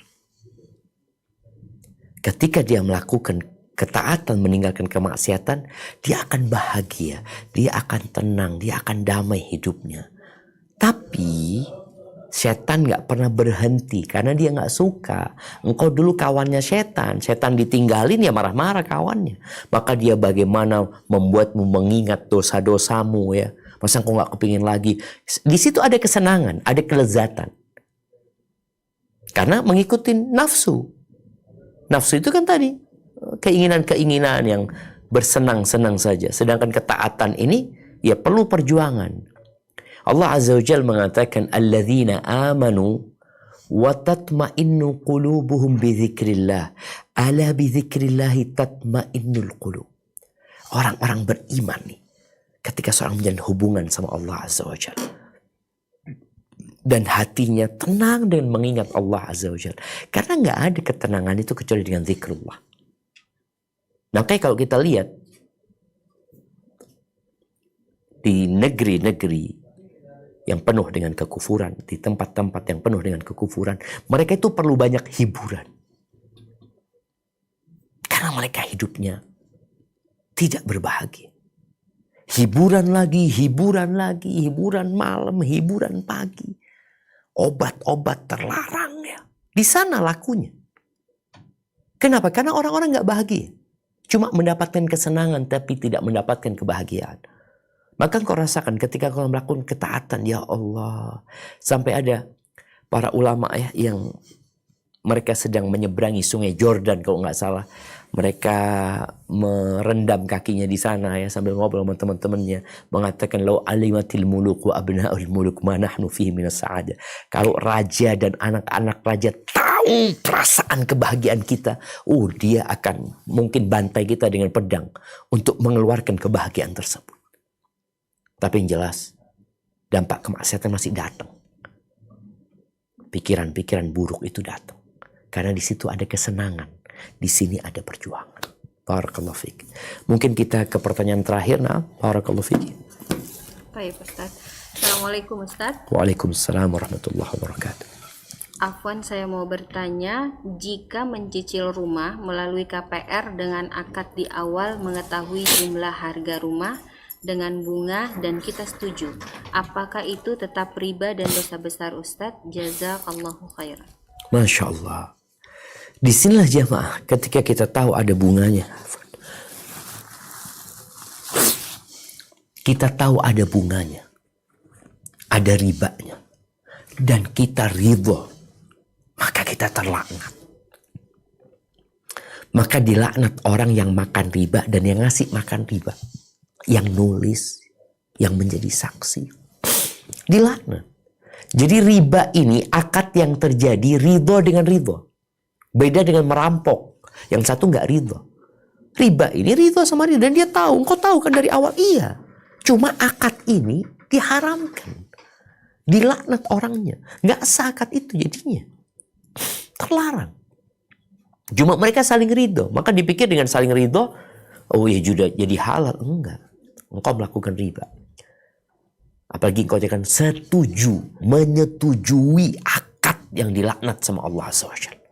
Speaker 1: Ketika dia melakukan ketaatan, meninggalkan kemaksiatan, dia akan bahagia, dia akan tenang, dia akan damai hidupnya. Tapi setan gak pernah berhenti karena dia gak suka. Engkau dulu kawannya setan ditinggalin ya marah-marah kawannya. Maka dia bagaimana membuatmu mengingat dosa-dosamu ya. Masa engkau gak kepingin lagi. Di situ ada kesenangan, ada kelezatan. Karena mengikuti nafsu. Nafsu itu kan tadi keinginan-keinginan yang bersenang-senang saja. Sedangkan ketaatan ini ya perlu perjuangan. Allah Azza wa Jalla mengatakan alladzina amanu wa tatma'innu qulubuhum bi dzikrillah. Ala bi dzikrillah tatma'innul qulub. Orang-orang beriman nih ketika seorang menjalin hubungan sama Allah Azza wa Jalla dan hatinya tenang dengan mengingat Allah Azza wa Jalla. Karena nggak ada ketenangan itu kecuali dengan zikrullah. Nah, kayak kalau kita lihat di negeri-negeri yang penuh dengan kekufuran, di tempat-tempat yang penuh dengan kekufuran, mereka itu perlu banyak hiburan. Karena mereka hidupnya tidak berbahagia. Hiburan lagi, hiburan malam, hiburan pagi. Obat-obat terlarang ya. Di sana lakunya. Kenapa? Karena orang-orang nggak bahagia. Cuma mendapatkan kesenangan tapi tidak mendapatkan kebahagiaan. Maka kau rasakan ketika kau melakukan ketaatan, ya Allah. Sampai ada para ulama ya yang mereka sedang menyeberangi sungai Jordan kalau nggak salah. Mereka merendam kakinya di sana ya sambil ngobrol sama teman-temannya. Mengatakan, lau alimatil muluk wa abna'ul muluk ma nahnu fihi minas sa'adah. Kalau raja dan anak-anak raja tahu perasaan kebahagiaan kita, dia akan mungkin bantai kita dengan pedang untuk mengeluarkan kebahagiaan tersebut. Tapi yang jelas, dampak kemaksiatan masih datang. Pikiran-pikiran buruk itu datang. Karena di situ ada kesenangan. Di sini ada perjuangan. Barakallahu fiik. Mungkin kita ke pertanyaan terakhir. Nah, barakallahu fiik.
Speaker 3: Baik Ustaz. Assalamualaikum Ustaz.
Speaker 1: Waalaikumsalam warahmatullahi wabarakatuh.
Speaker 3: Afwan, saya mau bertanya, jika mencicil rumah melalui KPR dengan akad di awal mengetahui jumlah harga rumah dengan bunga dan kita setuju, apakah itu tetap riba dan dosa besar Ustadz? Jazakallahu khairan.
Speaker 1: Masya Allah. Disinilah jamaah ketika kita tahu ada bunganya. Kita tahu ada bunganya, ada ribanya, dan kita ridho, maka kita terlaknat. Maka dilaknat orang yang makan riba dan yang ngasih makan riba, yang nulis, yang menjadi saksi, dilaknat. Jadi riba ini akad yang terjadi ridho dengan ridho. Beda dengan merampok, yang satu nggak ridho. Riba ini ridho sama dia dan dia tahu, engkau tahu kan dari awal, iya. Cuma akad ini diharamkan, dilaknat orangnya, nggak sah akad itu jadinya, terlarang. Cuma mereka saling ridho, maka dipikir dengan saling ridho, oh ya sudah jadi halal. Enggak, engkau melakukan riba. Apalagi engkau akan setuju, menyetujui akad yang dilaknat sama Allah Azza wa Jalla.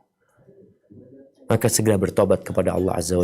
Speaker 1: Maka segera bertobat kepada Allah Azza wa Jalla.